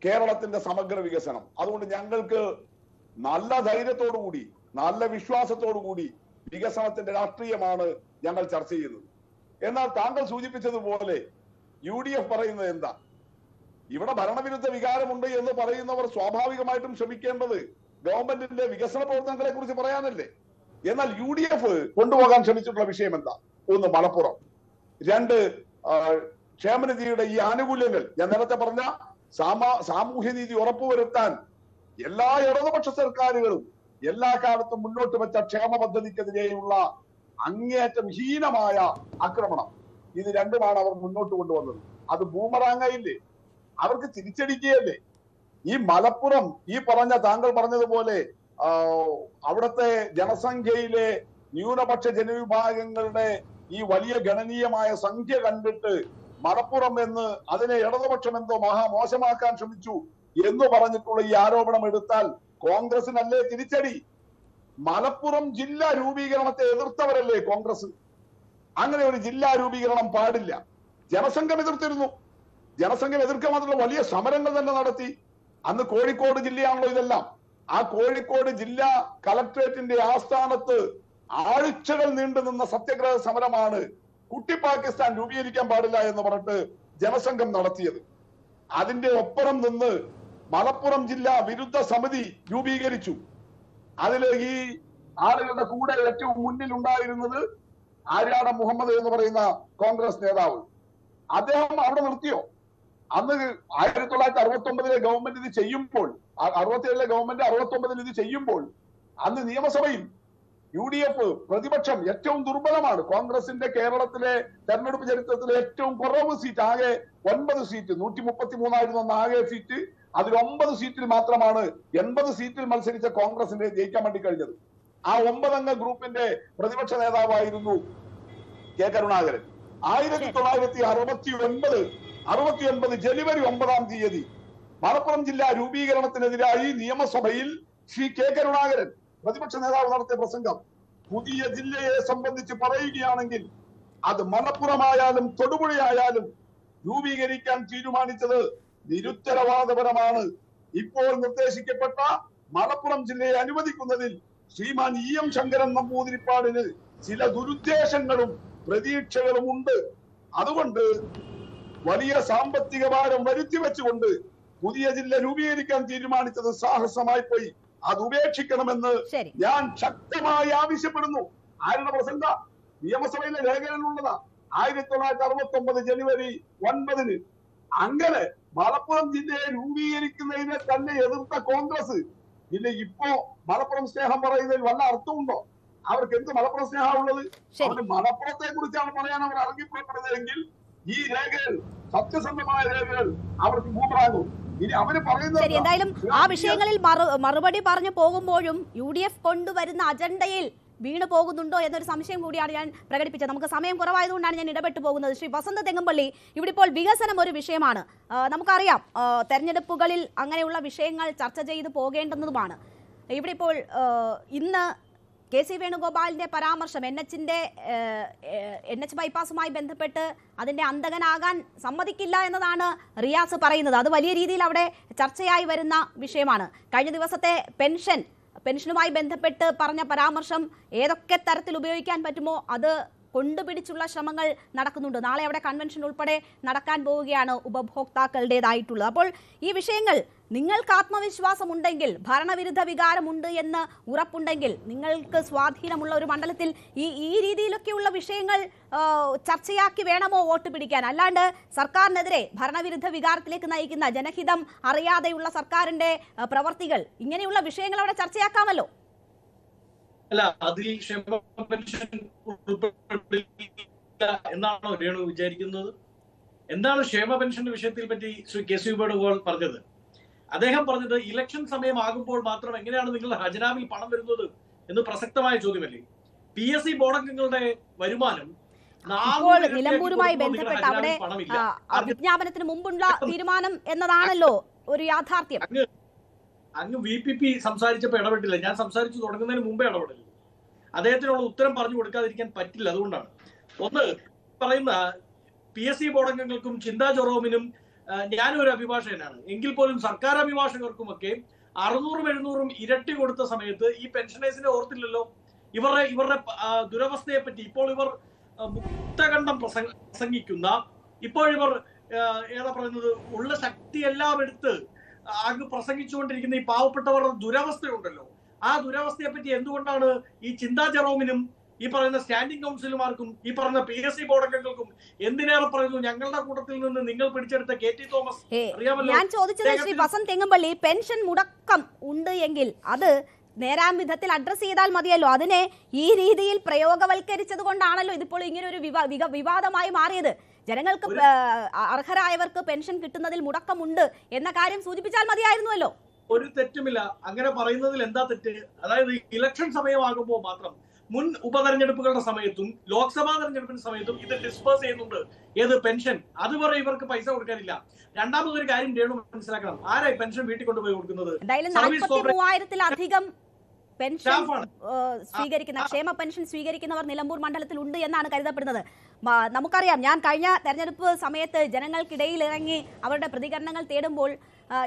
കേരളത്തിന്റെ സമഗ്ര വികസനം. അതുകൊണ്ട് ഞങ്ങൾക്ക് നല്ല ധൈര്യത്തോടുകൂടി, നല്ല വിശ്വാസത്തോടുകൂടി വികസനത്തിന്റെ രാഷ്ട്രീയമാണ് ഞങ്ങൾ ചർച്ച ചെയ്യുന്നത്. എന്നാൽ താങ്കൾ സൂചിപ്പിച്ചതുപോലെ UDF പറയുന്നത് എന്താ? ഇവിടെ ഭരണവിരുദ്ധ വികാരമുണ്ട് എന്ന് പറയുന്നവർ സ്വാഭാവികമായിട്ടും ശ്രമിക്കേണ്ടത് ഗവൺമെന്റിന്റെ വികസന പ്രവർത്തനങ്ങളെ കുറിച്ച് പറയാനല്ലേ. എന്നാൽ UDF കൊണ്ടുപോകാൻ ശ്രമിച്ചിട്ടുള്ള വിഷയം എന്താ? ഒന്ന് മലപ്പുറം, രണ്ട് ക്ഷേമനിധിയുടെ ഈ ആനുകൂല്യങ്ങൾ. ഞാൻ നേരത്തെ പറഞ്ഞ സാമൂഹ്യനീതി ഉറപ്പുവരുത്താൻ എല്ലാ ഇടതുപക്ഷ സർക്കാരുകളും എല്ലാ കാലത്തും മുന്നോട്ട് വെച്ച ക്ഷേമ പദ്ധതിക്കെതിരെയുള്ള അങ്ങേയറ്റം ഹീനമായ ആക്രമണം, ഇത് രണ്ടുമാണ് അവർ മുന്നോട്ട് കൊണ്ടുവന്നത്. അത് ബൂമറാങ്ങയില്ലേ, അവർക്ക് തിരിച്ചടിക്കുകയല്ലേ. ഈ മലപ്പുറം, ഈ പറഞ്ഞ താങ്കൾ പറഞ്ഞതുപോലെ അവിടുത്തെ ജനസംഖ്യയിലെ ന്യൂനപക്ഷ ജനവിഭാഗങ്ങളുടെ ഈ വലിയ ഗണനീയമായ സംഖ്യ കണ്ടിട്ട് മലപ്പുറം എന്ന് അതിനെ ഇടതുപക്ഷം എന്തോ മഹാമോശമാക്കാൻ ശ്രമിച്ചു എന്ന് പറഞ്ഞിട്ടുള്ള ഈ ആരോപണം എടുത്താൽ കോൺഗ്രസിനല്ലേ തിരിച്ചടി? മലപ്പുറം ജില്ലാ രൂപീകരണത്തെ എതിർത്തവരല്ലേ കോൺഗ്രസ്? അങ്ങനെ ഒരു ജില്ലാ രൂപീകരണം പാടില്ല. ജനസംഘം എതിർത്തിരുന്നു. ജനസംഘം എതിർക്കാൻ മാത്രമല്ല വലിയ സമരങ്ങൾ തന്നെ നടത്തി. അന്ന് കോഴിക്കോട് ജില്ലയാണല്ലോ ഇതെല്ലാം. ആ കോഴിക്കോട് ജില്ലാ കളക്ടറേറ്റിന്റെ ആസ്ഥാനത്ത് ആഴ്ചകൾ നീണ്ടുനിന്ന സത്യഗ്രഹ സമരമാണ് കുട്ടി പാകിസ്ഥാൻ രൂപീകരിക്കാൻ പാടില്ല എന്ന് പറഞ്ഞിട്ട് ജനസംഘം നടത്തിയത്. അതിന്റെ ഒപ്പരം നിന്ന് മലപ്പുറം ജില്ലാ വിരുദ്ധ സമിതി രൂപീകരിച്ചു. അതിൽ ഈ ആളുകളുടെ കൂടെ ഏറ്റവും മുന്നിൽ ഉണ്ടായിരുന്നത് ആര്യാടൻ മുഹമ്മദ് എന്ന് പറയുന്ന കോൺഗ്രസ് നേതാവ്. അദ്ദേഹം അവിടെ നിർത്തിയോ? അന്ന് 1969 ഗവൺമെന്റ് ഇത് ചെയ്യുമ്പോൾ, 67 ഗവൺമെന്റ് 69 ഇത് ചെയ്യുമ്പോൾ അന്ന് നിയമസഭയിൽ UDF പ്രതിപക്ഷം ഏറ്റവും ദുർബലമാണ്. കോൺഗ്രസിന്റെ കേരളത്തിലെ തെരഞ്ഞെടുപ്പ് ചരിത്രത്തിലെ ഏറ്റവും കുറവ് സീറ്റ്, ആകെ 9 സീറ്റ്, 133 അന്ന് ആകെ സീറ്റ്. അതിൽ 9 സീറ്റിൽ മാത്രമാണ് 80 സീറ്റിൽ മത്സരിച്ച കോൺഗ്രസിന്റെ ജയിക്കാൻ വേണ്ടി കഴിഞ്ഞത്. ആ 9 അംഗ ഗ്രൂപ്പിന്റെ പ്രതിപക്ഷ നേതാവായിരുന്നു കെ കരുണാകരൻ. 1969 ജനുവരി 9 മലപ്പുറം ജില്ലാ രൂപീകരണത്തിനെതിരായി നിയമസഭയിൽ ശ്രീ കെ കരുണാകരൻ പ്രതിപക്ഷ നേതാവ് നടത്തിയ പ്രസംഗം, പുതിയ ജില്ലയെ സംബന്ധിച്ച് പറയുകയാണെങ്കിൽ അത് മലപ്പുറമായാലും തൊടുപുഴയായാലും രൂപീകരിക്കാൻ തീരുമാനിച്ചത് നിരുത്തരവാദപരമാണ്. ഇപ്പോൾ നിർദ്ദേശിക്കപ്പെട്ട മലപ്പുറം ജില്ലയെ അനുവദിക്കുന്നതിൽ ശ്രീമാൻ EM ശങ്കരൻ നമ്പൂതിരിപ്പാടിന് ചില ദുരുദ്ദേശങ്ങളും പ്രതീക്ഷകളും ഉണ്ട്. അതുകൊണ്ട് വലിയ സാമ്പത്തിക ഭാരം വരുത്തി വെച്ചുകൊണ്ട് പുതിയ ജില്ല രൂപീകരിക്കാൻ തീരുമാനിച്ചത് സാഹസമായി പോയി. അത് ഉപേക്ഷിക്കണമെന്ന് ഞാൻ ശക്തമായി ആവശ്യപ്പെടുന്നു. ആരുടെ പ്രസംഗ? നിയമസഭയിലെ രേഖകളിലുള്ളതാ. 1969 ജനുവരി 9 അങ്ങനെ മലപ്പുറം ജില്ലയെ രൂപീകരിക്കുന്നതിനെ തന്നെ എതിർത്ത കോൺഗ്രസ് പിന്നെ ഇപ്പോ മലപ്പുറം സ്നേഹം പറയുന്നതിൽ വല്ല അർത്ഥമുണ്ടോ? അവർക്ക് എന്ത് മലപ്പുറം സ്നേഹമുള്ളത്? അവര് മലപ്പുറത്തെ കുറിച്ചാണ് പറയാൻ അവർ ഇറങ്ങിപ്പോയിട്ടുള്ളതെങ്കിൽ ഈ രേഖകൾ, സത്യസന്ധമായ രേഖകൾ അവർക്ക് ഭൂപ്രാകും. ഇനി അവര് പറയുന്നത് എന്തായാലും ആ വിഷയങ്ങളിൽ മറുപടി പറഞ്ഞു പോകുമ്പോഴും UDF കൊണ്ടുവരുന്ന അജണ്ടയിൽ വീണു പോകുന്നുണ്ടോ എന്നൊരു സംശയം കൂടിയാണ് ഞാൻ പ്രകടിപ്പിച്ചത്. നമുക്ക് സമയം കുറവായതുകൊണ്ടാണ് ഞാൻ ഇടപെട്ടു പോകുന്നത്. ശ്രീ വസന്ത് തെങ്ങമ്പള്ളി, ഇവിടെ ഇപ്പോൾ വികസനം ഒരു വിഷയമാണ്. നമുക്കറിയാം തെരഞ്ഞെടുപ്പുകളിൽ അങ്ങനെയുള്ള വിഷയങ്ങൾ ചർച്ച ചെയ്ത് പോകേണ്ടുന്നതുമാണ്. ഇവിടെ ഇപ്പോൾ ഇന്ന് കെ സി വേണുഗോപാലിന്റെ പരാമർശം NH ബൈപ്പാസുമായി ബന്ധപ്പെട്ട് അതിന്റെ അന്തകനാകാൻ സമ്മതിക്കില്ല എന്നതാണ് റിയാസ് പറയുന്നത്. അത് വലിയ രീതിയിൽ അവിടെ ചർച്ചയായി വരുന്ന വിഷയമാണ്. കഴിഞ്ഞ ദിവസത്തെ പെൻഷനുമായി ബന്ധപ്പെട്ട് പറഞ്ഞ പരാമർശം ഏതൊക്കെ തരത്തിൽ ഉപയോഗിക്കാൻ പറ്റുമോ അത് കൊണ്ടുപിടിച്ചുള്ള ശ്രമങ്ങൾ നടക്കുന്നുണ്ട്. നാളെ അവിടെ കൺവെൻഷൻ ഉൾപ്പെടെ നടക്കാൻ പോവുകയാണ് ഉപഭോക്താക്കളുടേതായിട്ടുള്ളത്. അപ്പോൾ ഈ വിഷയങ്ങൾ നിങ്ങൾക്ക് ആത്മവിശ്വാസമുണ്ടെങ്കിൽ, ഭരണവിരുദ്ധ വികാരമുണ്ട് എന്ന് ഉറപ്പുണ്ടെങ്കിൽ, നിങ്ങൾക്ക് സ്വാധീനമുള്ള ഒരു മണ്ഡലത്തിൽ ഈ രീതിയിലൊക്കെയുള്ള വിഷയങ്ങൾ ചർച്ചയാക്കി വേണമോ വോട്ട് പിടിക്കാൻ? അല്ലാണ്ട് സർക്കാരിനെതിരെ ഭരണവിരുദ്ധ വികാരത്തിലേക്ക് നയിക്കുന്ന, ജനഹിതം അറിയാതെയുള്ള സർക്കാരിന്റെ പ്രവർത്തികൾ, ഇങ്ങനെയുള്ള വിഷയങ്ങൾ അവിടെ ചർച്ചയാക്കാമല്ലോ. അല്ല, അതിൽ ക്ഷേമ പെൻഷൻ ഉൾപ്പെട്ടില്ല എന്നാണോ രേണു വിചാരിക്കുന്നത്? എന്താണ് ക്ഷേമ പെൻഷന്റെ വിഷയത്തിൽ പറ്റി ശ്രീ കെ സി വേണുഗോപാൽ പറഞ്ഞത്? അദ്ദേഹം പറഞ്ഞത് ഇലക്ഷൻ സമയമാകുമ്പോൾ മാത്രം എങ്ങനെയാണ് നിങ്ങളുടെ ഖജനാവിൽ പണം വരുന്നത് എന്ന് പ്രസക്തമായ ചോദ്യമല്ലേ? PSC ബോർഡംഗങ്ങളുടെ വരുമാനം ഇപ്പോൾ നിലമ്പൂരുമായി ബന്ധപ്പെട്ട് അവിടെ വിജ്ഞാപനത്തിന് മുമ്പുള്ള തീരുമാനം എന്നതാണല്ലോ ഒരു യാഥാർത്ഥ്യം. അങ്ങ് VPP സംസാരിച്ചപ്പോൾ ഇടപെട്ടില്ല. ഞാൻ സംസാരിച്ചു തുടങ്ങുന്നതിന് മുമ്പേ ഇടപെടില്ല. അദ്ദേഹത്തിനുള്ള ഉത്തരം പറഞ്ഞു കൊടുക്കാതിരിക്കാൻ പറ്റില്ല. അതുകൊണ്ടാണ് ഒന്ന് പറയുന്ന PSC ബോർഡംഗങ്ങൾക്കും ചിന്താ ജെറോമിനും ഞാനൊരു അഭിഭാഷകനാണ് എങ്കിൽ പോലും സർക്കാർ അഭിഭാഷകർക്കുമൊക്കെ 600-700 ഇരട്ടി കൊടുത്ത സമയത്ത് ഈ പെൻഷനേഴ്സിനെ ഓർത്തില്ലല്ലോ. ഇവരുടെ ദുരവസ്ഥയെ പറ്റി ഇപ്പോൾ ഇവർ മുക്തകണ്ഠം പ്രസംഗിക്കുന്ന, ഇപ്പോൾ ഇവർ ഏതാ പറയുന്നത്, ഉള്ള ശക്തിയെല്ലാം എടുത്ത് അങ്ങ് പ്രസംഗിച്ചുകൊണ്ടിരിക്കുന്ന ഈ പാവപ്പെട്ടവരുടെ ദുരവസ്ഥയുണ്ടല്ലോ, ആ ദുരവസ്ഥയെ പറ്റി എന്തുകൊണ്ടാണ് ഈ ചിന്താ ജെറോമിനും ഈ പറയുന്ന സ്റ്റാൻഡിംഗ് കൗൺസിലുമാർക്കും ഈ പറയുന്ന PSC ബോർഡംഗങ്ങൾക്കും എന്തിനേറെ പറയുന്നു ഞങ്ങളുടെ കൂട്ടത്തിൽ നിന്ന് നിങ്ങൾ പിടിച്ചെടുത്ത KT തോമസ് അറിയാമല്ലോ. ഞാൻ ചോദിച്ചത് ശ്രീ വസന്ത് തെങ്ങമ്പള്ളി, പെൻഷൻ മുടക്കം ഉണ്ട് എങ്കിൽ അത് നേരാം വിധത്തിൽ അഡ്രസ് ചെയ്താൽ മതിയല്ലോ. അതിനെ ഈ രീതിയിൽ പ്രയോഗവൽക്കരിച്ചത് കൊണ്ടാണല്ലോ ഇതിപ്പോൾ ഇങ്ങനെ ഒരു വിവാദമായി മാറിയത്. ജനങ്ങൾക്ക് അർഹരായവർക്ക് പെൻഷൻ കിട്ടുന്നതിൽ മുടക്കമുണ്ട് എന്ന കാര്യം സൂചിപ്പിച്ചാൽ മതിയായിരുന്നുവല്ലോ. ഒരു തെറ്റുമില്ല അങ്ങനെ പറയുന്നതിൽ. എന്താ തെറ്റ്? അതായത് ഇലക്ഷൻ സമയമാകുമ്പോൾ മാത്രം, മുൻ ഉപതെരഞ്ഞെടുപ്പുകളുടെ സമയത്തും ലോക്സഭാ തെരഞ്ഞെടുപ്പിന്റെ സമയത്തും ഇത് ഡിസ്പേഴ്സ് ചെയ്യുന്നുണ്ട്. ഏത് പെൻഷൻ? അതുവരെ ഇവർക്ക് പൈസ കൊടുക്കാനില്ല. രണ്ടാമതൊരു കാര്യം രേണു മനസ്സിലാക്കണം, ആരായി പെൻഷൻ വീട്ടിൽ കൊണ്ടുപോയി കൊടുക്കുന്നത്? 43,000-ലധികം പെൻഷൻ സ്വീകരിക്കുന്ന, ക്ഷേമ പെൻഷൻ സ്വീകരിക്കുന്നവർ നിലമ്പൂർ മണ്ഡലത്തിൽ ഉണ്ട് എന്നാണ് കരുതപ്പെടുന്നത്. നമുക്കറിയാം, ഞാൻ കഴിഞ്ഞ തെരഞ്ഞെടുപ്പ് സമയത്ത് ജനങ്ങൾക്കിടയിൽ ഇറങ്ങി അവരുടെ പ്രതികരണങ്ങൾ തേടുമ്പോൾ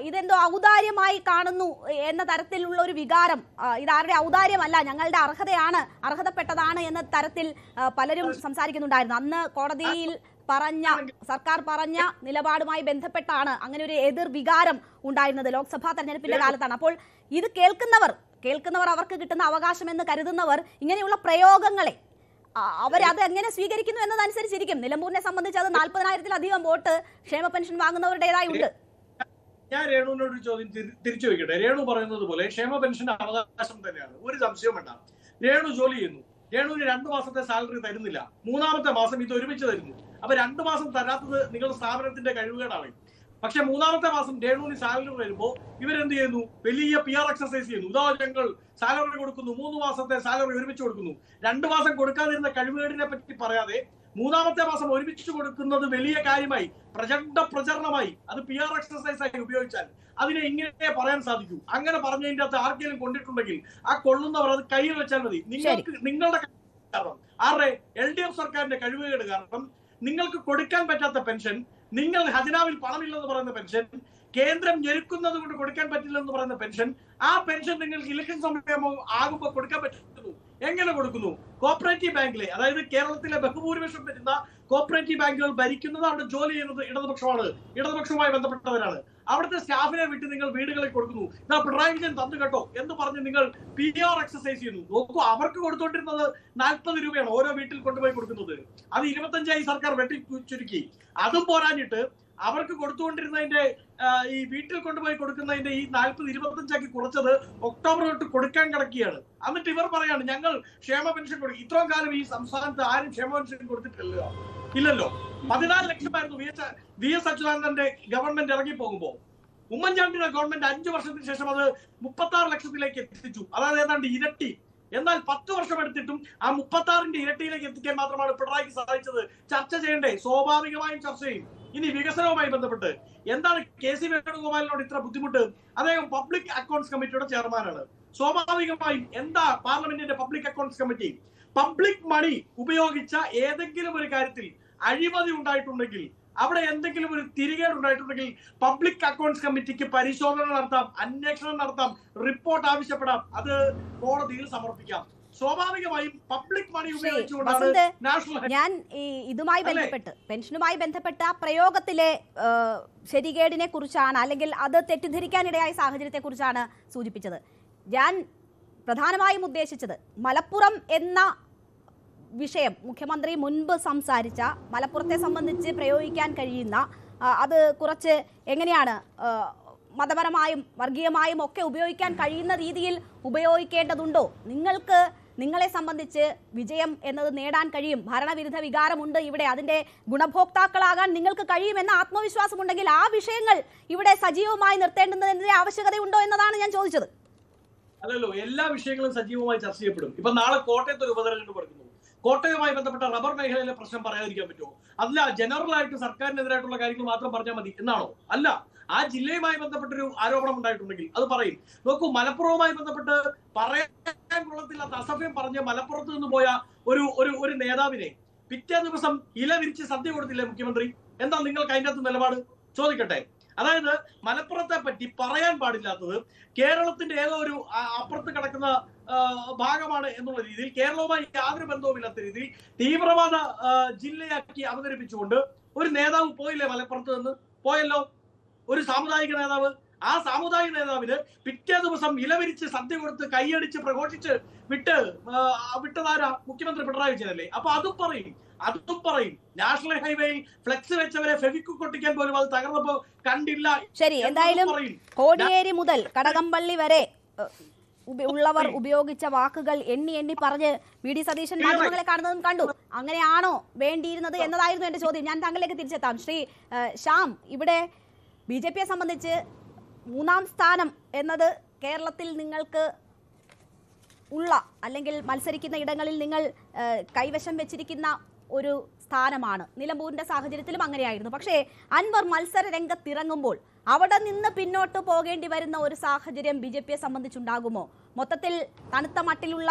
ഇതെന്തോ ഔദാര്യമായി കാണുന്നു എന്ന തരത്തിലുള്ള ഒരു വികാരം, ഇതാരുടെ ഔദാര്യമല്ല, ഞങ്ങളുടെ അർഹതയാണ്, അർഹതപ്പെട്ടതാണ് എന്ന തരത്തിൽ പലരും സംസാരിക്കുന്നുണ്ടായിരുന്നു. അന്ന് കോടതിയിൽ സർക്കാർ പറഞ്ഞ നിലപാടുമായി ബന്ധപ്പെട്ടാണ് അങ്ങനെ ഒരു എതിർ വികാരം ഉണ്ടായിരുന്നത് ലോക്സഭാ തെരഞ്ഞെടുപ്പിന്റെ കാലത്താണ്. അപ്പോൾ ഇത് കേൾക്കുന്നവർ അവർക്ക് കിട്ടുന്ന അവകാശം എന്ന് കരുതുന്നവർ ഇങ്ങനെയുള്ള പ്രയോഗങ്ങളെ അവരത് എങ്ങനെ സ്വീകരിക്കുന്നു എന്നതനുസരിച്ചിരിക്കും. നിലമ്പൂരിനെ സംബന്ധിച്ച് അത് 40,000-ലധികം വോട്ട് ക്ഷേമ പെൻഷൻ വാങ്ങുന്നവരുടേതായി ഉണ്ട്. ഞാൻ രേണുവിനോട് ചോദ്യം തിരിച്ചു വയ്ക്കട്ടെ. രേണു പറയുന്നത് പോലെ ക്ഷേമ പെൻഷൻ അവകാശം തന്നെയാണ്, ഒരു സംശയവും വേണ്ട. രേണു ജോലി ചെയ്യുന്നു, രേണുവിന് 2 മാസത്തെ സാലറി തരുന്നില്ല, 3-ാമത്തെ മാസം ഇത് ഒരുമിച്ച് തരുന്നു. അപ്പൊ 2 മാസം തരാത്തത് നിങ്ങളുടെ സ്ഥാപനത്തിന്റെ കഴിവുകേടാണ്. പക്ഷെ 3-ാമത്തെ മാസം രേണുവിന് സാലറി വരുമ്പോൾ ഇവരെന്ത് ചെയ്യുന്നു? വലിയ PR എക്സസൈസ് ചെയ്യുന്നു. ഇതാ ഞങ്ങൾ സാലറി കൊടുക്കുന്നു, 3 മാസത്തെ സാലറി ഒരുമിച്ച് കൊടുക്കുന്നു. 2 മാസം കൊടുക്കാതിരുന്ന കഴിവുകേടിനെ പറ്റി പറയാതെ 3-ാമത്തെ മാസം ഒരുമിച്ച് കൊടുക്കുന്നത് വലിയ കാര്യമായി, പ്രചണ്ഡ പ്രചരണമായി, അത് PR എക്സസൈസ് ആയി ഉപയോഗിച്ചാൽ അതിനെ ഇങ്ങനെ പറയാൻ സാധിക്കൂ. അങ്ങനെ പറഞ്ഞതിന്റെ അകത്ത് ആർക്കെങ്കിലും കൊണ്ടിട്ടുണ്ടെങ്കിൽ ആ കൊള്ളുന്നവർ അത് കയ്യിൽ വെച്ചാൽ മതി. നിങ്ങളുടെ കാരണം, ആരുടെ? LDF സർക്കാരിന്റെ കഴിവുകേട് കാരണം നിങ്ങൾക്ക് കൊടുക്കാൻ പറ്റാത്ത പെൻഷൻ, നിങ്ങൾ ഖജനാവിൽ പണമില്ലെന്ന് പറയുന്ന പെൻഷൻ, കേന്ദ്രം ഞെരുക്കുന്നത് കൊണ്ട് കൊടുക്കാൻ പറ്റില്ലെന്ന് പറയുന്ന പെൻഷൻ, ആ പെൻഷൻ നിങ്ങൾക്ക് ഇലക്ഷൻ സമയം ആകുമ്പോൾ കൊടുക്കാൻ പറ്റുന്നു. എങ്ങനെ കൊടുക്കുന്നു? കോപ്പറേറ്റീവ് ബാങ്കിലെ, അതായത് കേരളത്തിലെ ബഹുഭൂരിപക്ഷം വരുന്ന കോപ്പറേറ്റീവ് ബാങ്കുകൾ ഭരിക്കുന്നത്, അവിടെ ജോലി ചെയ്യുന്നത് ഇടതുപക്ഷവുമായി ബന്ധപ്പെട്ടവരാണ്. അവിടുത്തെ സ്റ്റാഫിനെ വിട്ട് നിങ്ങൾ വീടുകളിൽ കൊടുക്കുന്നു. ഇതാ പിണറായി വിജയൻ തന്നു കേട്ടോ എന്ന് പറഞ്ഞ് നിങ്ങൾ PR എക്സസൈസ് ചെയ്യുന്നു. നോക്കൂ, അവർക്ക് കൊടുത്തോണ്ടിരുന്നത് 40 രൂപയാണ് ഓരോ വീട്ടിൽ കൊണ്ടുപോയി കൊടുക്കുന്നത്. അത് 25 സർക്കാർ വെട്ടി ചുരുക്കി. അതും പോരാഞ്ഞിട്ട് അവർക്ക് കൊടുത്തുകൊണ്ടിരുന്നതിന്റെ ഈ വീട്ടിൽ കൊണ്ടുപോയി കൊടുക്കുന്നതിന്റെ ഈ 40-25 കുറച്ചത് ഒക്ടോബർ തൊട്ട് കൊടുക്കാൻ കിടക്കുകയാണ്. എന്നിട്ട് ഇവർ പറയാണ് ഞങ്ങൾ ക്ഷേമ പെൻഷൻ കൊടുക്കും. ഇത്രയും കാലം ഈ സംസ്ഥാനത്ത് ആരും ക്ഷേമ പെൻഷൻ കൊടുത്തിട്ടില്ലല്ലോ. 14 ലക്ഷമായിരുന്നു VS അച്യുതാനന്ദന്റെ ഗവൺമെന്റ് ഇറങ്ങി പോകുമ്പോ. ഉമ്മൻചാണ്ടിയുടെ ഗവൺമെന്റ് 5 വർഷത്തിന് ശേഷം അത് 36 ലക്ഷത്തിലേക്ക് എത്തിച്ചു. അതായത് ഏതാണ്ട് ഇരട്ടി. എന്നാൽ 10 വർഷം എടുത്തിട്ടും ആ 36ന്റെ ഇരട്ടിയിലേക്ക് എത്തിക്കാൻ മാത്രമാണ് പിണറായിക്ക് സാധിച്ചത്. ചർച്ച ചെയ്യണ്ടേ? സ്വാഭാവികമായും ചർച്ച ചെയ്യും. ഇനി വികസനവുമായി ബന്ധപ്പെട്ട് എന്താണ് KC വേണുഗോപാലിനോട് ഇത്ര ബുദ്ധിമുട്ട്? അദ്ദേഹം പബ്ലിക് അക്കൗണ്ട്സ് കമ്മിറ്റിയുടെ ചെയർമാനാണ്. സ്വാഭാവികമായും എന്താ പാർലമെന്റിന്റെ public accounts committee public money ഉപയോഗിച്ച ഏതെങ്കിലും ഒരു കാര്യത്തിൽ അഴിമതി ഉണ്ടായിട്ടുണ്ടെങ്കിൽ, അവിടെ എന്തെങ്കിലും ഒരു തിരികേട് ഉണ്ടായിട്ടുണ്ടെങ്കിൽ പബ്ലിക് അക്കൗണ്ട്സ് കമ്മിറ്റിക്ക് പരിശോധന നടത്താം, അന്വേഷണം നടത്താം, റിപ്പോർട്ട് ആവശ്യപ്പെടാം, അത് കോടതിയിൽ സമർപ്പിക്കാം. സ്വാഭാവികമായും പബ്ലിക് മണി ഉപയോഗിച്ചുകൊണ്ടാണ് നാഷണൽ. ഞാൻ ഇതുമായി ബന്ധപ്പെട്ട് പെൻഷനുമായി ബന്ധപ്പെട്ട പ്രയോഗത്തിലെ ശരികേടിനെ കുറിച്ചാണ്, അല്ലെങ്കിൽ അത് തെറ്റിദ്ധരിക്കാനിടയായ സാഹചര്യത്തെ കുറിച്ചാണ് സൂചിപ്പിച്ചത്. ഞാൻ പ്രധാനമായും ഉദ്ദേശിച്ചത് മലപ്പുറം എന്ന വിഷയം മുഖ്യമന്ത്രി മുൻപ് സംസാരിച്ച മലപ്പുറത്തെ സംബന്ധിച്ച് പ്രയോഗിക്കാൻ കഴിയുന്ന, അത് കുറച്ച് എങ്ങനെയാണ് മതപരമായും വർഗീയമായും ഒക്കെ ഉപയോഗിക്കാൻ കഴിയുന്ന രീതിയിൽ ഉപയോഗിക്കേണ്ടതുണ്ടോ? നിങ്ങളെ സംബന്ധിച്ച് വിജയം എന്നത് നേടാൻ കഴിയും, ഭരണവിരുദ്ധ വികാരമുണ്ട് ഇവിടെ, അതിന്റെ ഗുണഭോക്താക്കളാകാൻ നിങ്ങൾക്ക് കഴിയുമെന്ന ആത്മവിശ്വാസമുണ്ടെങ്കിൽ ആ വിഷയങ്ങൾ ഇവിടെ സജീവമായി നിർത്തേണ്ടുന്നതിന്റെ ആവശ്യകതയുണ്ടോ എന്നതാണ് ഞാൻ ചോദിച്ചത്. അല്ലല്ലോ, എല്ലാ വിഷയങ്ങളും സജീവമായി ചർച്ച ചെയ്യപ്പെടും. ഇപ്പൊ നാളെ കോട്ടയത്ത് ഒരു ഉപതെരഞ്ഞെടുപ്പ് നടക്കുന്നു. കോട്ടയവുമായി ബന്ധപ്പെട്ട റബ്ബർ മേഖലയിലെ പ്രശ്നം പറയാതിരിക്കാൻ പറ്റുമോ? അല്ല, ജനറൽ ആയിട്ട് സർക്കാരിനെതിരായിട്ടുള്ള കാര്യങ്ങൾ മാത്രം പറഞ്ഞാൽ മതി എന്നാണോ? അല്ല, ആ ജില്ലയുമായി ബന്ധപ്പെട്ടൊരു ആരോപണം ഉണ്ടായിട്ടുണ്ടെങ്കിൽ അത് പറയും. നോക്കൂ, മലപ്പുറവുമായി ബന്ധപ്പെട്ട് പറയാൻ കൊള്ളത്തില്ലാത്ത അസഭ്യം പറഞ്ഞ് മലപ്പുറത്ത് നിന്ന് പോയ ഒരു നേതാവിനെ പിറ്റേ ദിവസം ഇല വിരിച്ച് സദ്യ കൊടുത്തില്ലേ മുഖ്യമന്ത്രി? എന്താ നിങ്ങൾക്ക് അതിൻ്റെ അകത്ത് നിലപാട്? ചോദിക്കട്ടെ. അതായത് മലപ്പുറത്തെ പറ്റി പറയാൻ പാടില്ലാത്തത് കേരളത്തിന്റെ ഏതോ ഒരു അപ്പുറത്ത് കിടക്കുന്ന ഭാഗമാണ് എന്നുള്ള രീതിയിൽ, കേരളവുമായി യാതൊരു ബന്ധവുമില്ലാത്ത രീതിയിൽ തീവ്രവാദ ജില്ലയാക്കി അവതരിപ്പിച്ചുകൊണ്ട് ഒരു നേതാവ് പോയില്ലേ മലപ്പുറത്ത് നിന്ന്? പോയല്ലോ, ഒരു സാമുദായിക നേതാവ്. ആ സാമുദായിക നേതാവിന് പിറ്റേ ദിവസം ഇലവിരിച്ച് സദ്യ കൊടുത്ത് കൈയടിച്ച് പ്രഘോഷിച്ച് വിട്ടതാരാ? മുഖ്യമന്ത്രി പിണറായി വിജയനല്ലേ? അപ്പൊ അതും പറയും. നാഷണൽ ഹൈവേയിൽ ഫ്ലെക്സ് വെച്ചവരെ ഫെവിക്വിക് ഒട്ടിക്കാൻ പോലും അത് തകർന്നപ്പോ കണ്ടില്ല. ശരി, എന്തായാലും കോടിയേരി മുതൽ കടകംപള്ളി വരെ ഉള്ളവർ ഉപയോഗിച്ച വാക്കുകൾ എണ്ണി പറഞ്ഞ് വി.ഡി. സതീശൻ മാധ്യമങ്ങളെ കാണുന്നതും കണ്ടു. അങ്ങനെയാണോ വേണ്ടിയിരുന്നത് എന്നതായിരുന്നു എന്റെ ചോദ്യം. ഞാൻ താങ്കളിലേക്ക് തിരിച്ചെത്താം. ശ്രീ ശ്യാം, ഇവിടെ ബി.ജെ.പിയെ സംബന്ധിച്ച് 3ാം സ്ഥാനം എന്നത് കേരളത്തിൽ നിങ്ങൾക്ക് ഉള്ള, അല്ലെങ്കിൽ മത്സരിക്കുന്ന ഇടങ്ങളിൽ നിങ്ങൾ കൈവശം വെച്ചിരിക്കുന്ന ഒരു സ്ഥാനമാണ്. നിലമ്പൂരിന്റെ സാഹചര്യത്തിലും അങ്ങനെയായിരുന്നു. പക്ഷേ അൻവർ മത്സര രംഗത്തിറങ്ങുമ്പോൾ അവിടെ നിന്ന് പിന്നോട്ട് പോകേണ്ടി വരുന്ന ഒരു സാഹചര്യം ബി.ജെ.പിയെ സംബന്ധിച്ചുണ്ടാകുമോ? മൊത്തത്തിൽ തണുത്ത മട്ടിലുള്ള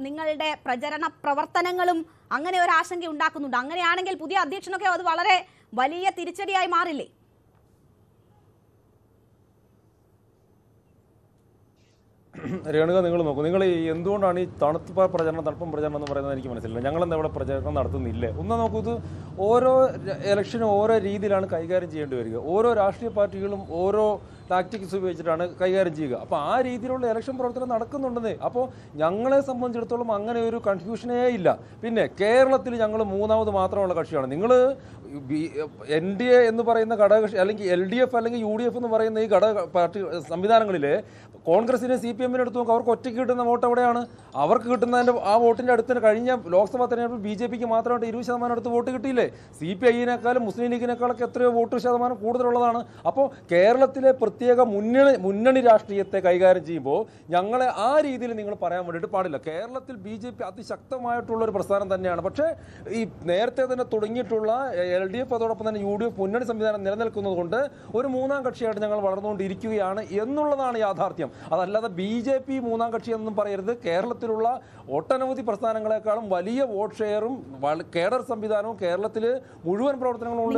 നിങ്ങളുടെ പ്രചരണ പ്രവർത്തനങ്ങളും അങ്ങനെ ഒരു ആശങ്ക ഉണ്ടാക്കുന്നുണ്ട്. അങ്ങനെയാണെങ്കിൽ പുതിയ അധ്യക്ഷനൊക്കെ അത് വളരെ വലിയ തിരിച്ചടിയായി മാറില്ലേ? രേണുക, നിങ്ങൾ നോക്കൂ, നിങ്ങൾ എന്തുകൊണ്ടാണ് ഈ തണുപ്പും പ്രചരണം എന്ന് പറയുന്നത് എനിക്ക് മനസ്സിലായില്ല. ഞങ്ങളെന്താ ഇവിടെ പ്രചരണം നടത്തുന്നില്ലേ? ഒന്ന് നോക്കൂ, ഇത് ഓരോ ഇലക്ഷനും ഓരോ രീതിയിലാണ് കൈകാര്യം ചെയ്യേണ്ടി വരിക. ഓരോ രാഷ്ട്രീയ പാർട്ടികളും ഓരോ ടാക്ടിക്സ് ഉപയോഗിച്ചിട്ടാണ് കൈകാര്യം ചെയ്യുക. അപ്പോൾ ആ രീതിയിലുള്ള ഇലക്ഷൻ പ്രവർത്തനം നടക്കുന്നുണ്ടെന്നേ. അപ്പോൾ ഞങ്ങളെ സംബന്ധിച്ചിടത്തോളം അങ്ങനെ ഒരു കൺഫ്യൂഷനേ ഇല്ല. പിന്നെ കേരളത്തിൽ ഞങ്ങൾ 3ാമത് മാത്രമുള്ള കക്ഷിയാണ്. നിങ്ങൾ NDA എന്ന് പറയുന്ന ഘടകകക്ഷി, അല്ലെങ്കിൽ LDF അല്ലെങ്കിൽ UDF എന്ന് പറയുന്ന ഈ ഘടക പാർട്ടി സംവിധാനങ്ങളിൽ കോൺഗ്രസിനെ CPM എടുത്ത് നോക്കുക, അവർക്ക് ഒറ്റയ്ക്ക് കിട്ടുന്ന വോട്ട് എവിടെയാണ്? അവർക്ക് കിട്ടുന്നതിൻ്റെ ആ വോട്ടിൻ്റെ അടുത്തിന് കഴിഞ്ഞ ലോക്സഭാ തെരഞ്ഞെടുപ്പിൽ BJPക്ക് മാത്രമായിട്ട് 20% അടുത്ത് വോട്ട് കിട്ടിയില്ലേ? CPI-നേക്കാളും മുസ്ലിം ലീഗിനേക്കാളൊക്കെ എത്രയോ വോട്ട് ശതമാനം കൂടുതലുള്ളതാണ്. അപ്പോൾ കേരളത്തിലെ പ്രത്യേക മുന്നണി രാഷ്ട്രീയത്തെ കൈകാര്യം ചെയ്യുമ്പോൾ ഞങ്ങളെ ആ രീതിയിൽ നിങ്ങൾ പറയാൻ വേണ്ടിയിട്ട് പാടില്ല. കേരളത്തിൽ BJP അതിശക്തമായിട്ടുള്ളൊരു പ്രസ്ഥാനം തന്നെയാണ്. പക്ഷേ ഈ നേരത്തെ തന്നെ തുടങ്ങിയിട്ടുള്ള LDF, അതോടൊപ്പം തന്നെ UDF മുന്നണി സംവിധാനം നിലനിൽക്കുന്നത് കൊണ്ട് ഒരു 3ാം കക്ഷിയായിട്ട് ഞങ്ങൾ വളർന്നുകൊണ്ടിരിക്കുകയാണ് എന്നുള്ളതാണ് യാഥാർത്ഥ്യം. അതല്ലാതെ BJP 3ാം കക്ഷി എന്നൊന്നും പറയരുത്. കേരളത്തിലുള്ള ഒട്ടനവധി പ്രസ്ഥാനങ്ങളെക്കാളും വലിയ വോട്ട് ഷെയറും കേഡർ സംവിധാനവും കേരളത്തിൽ മുഴുവൻ പ്രവർത്തനങ്ങളും ഉള്ള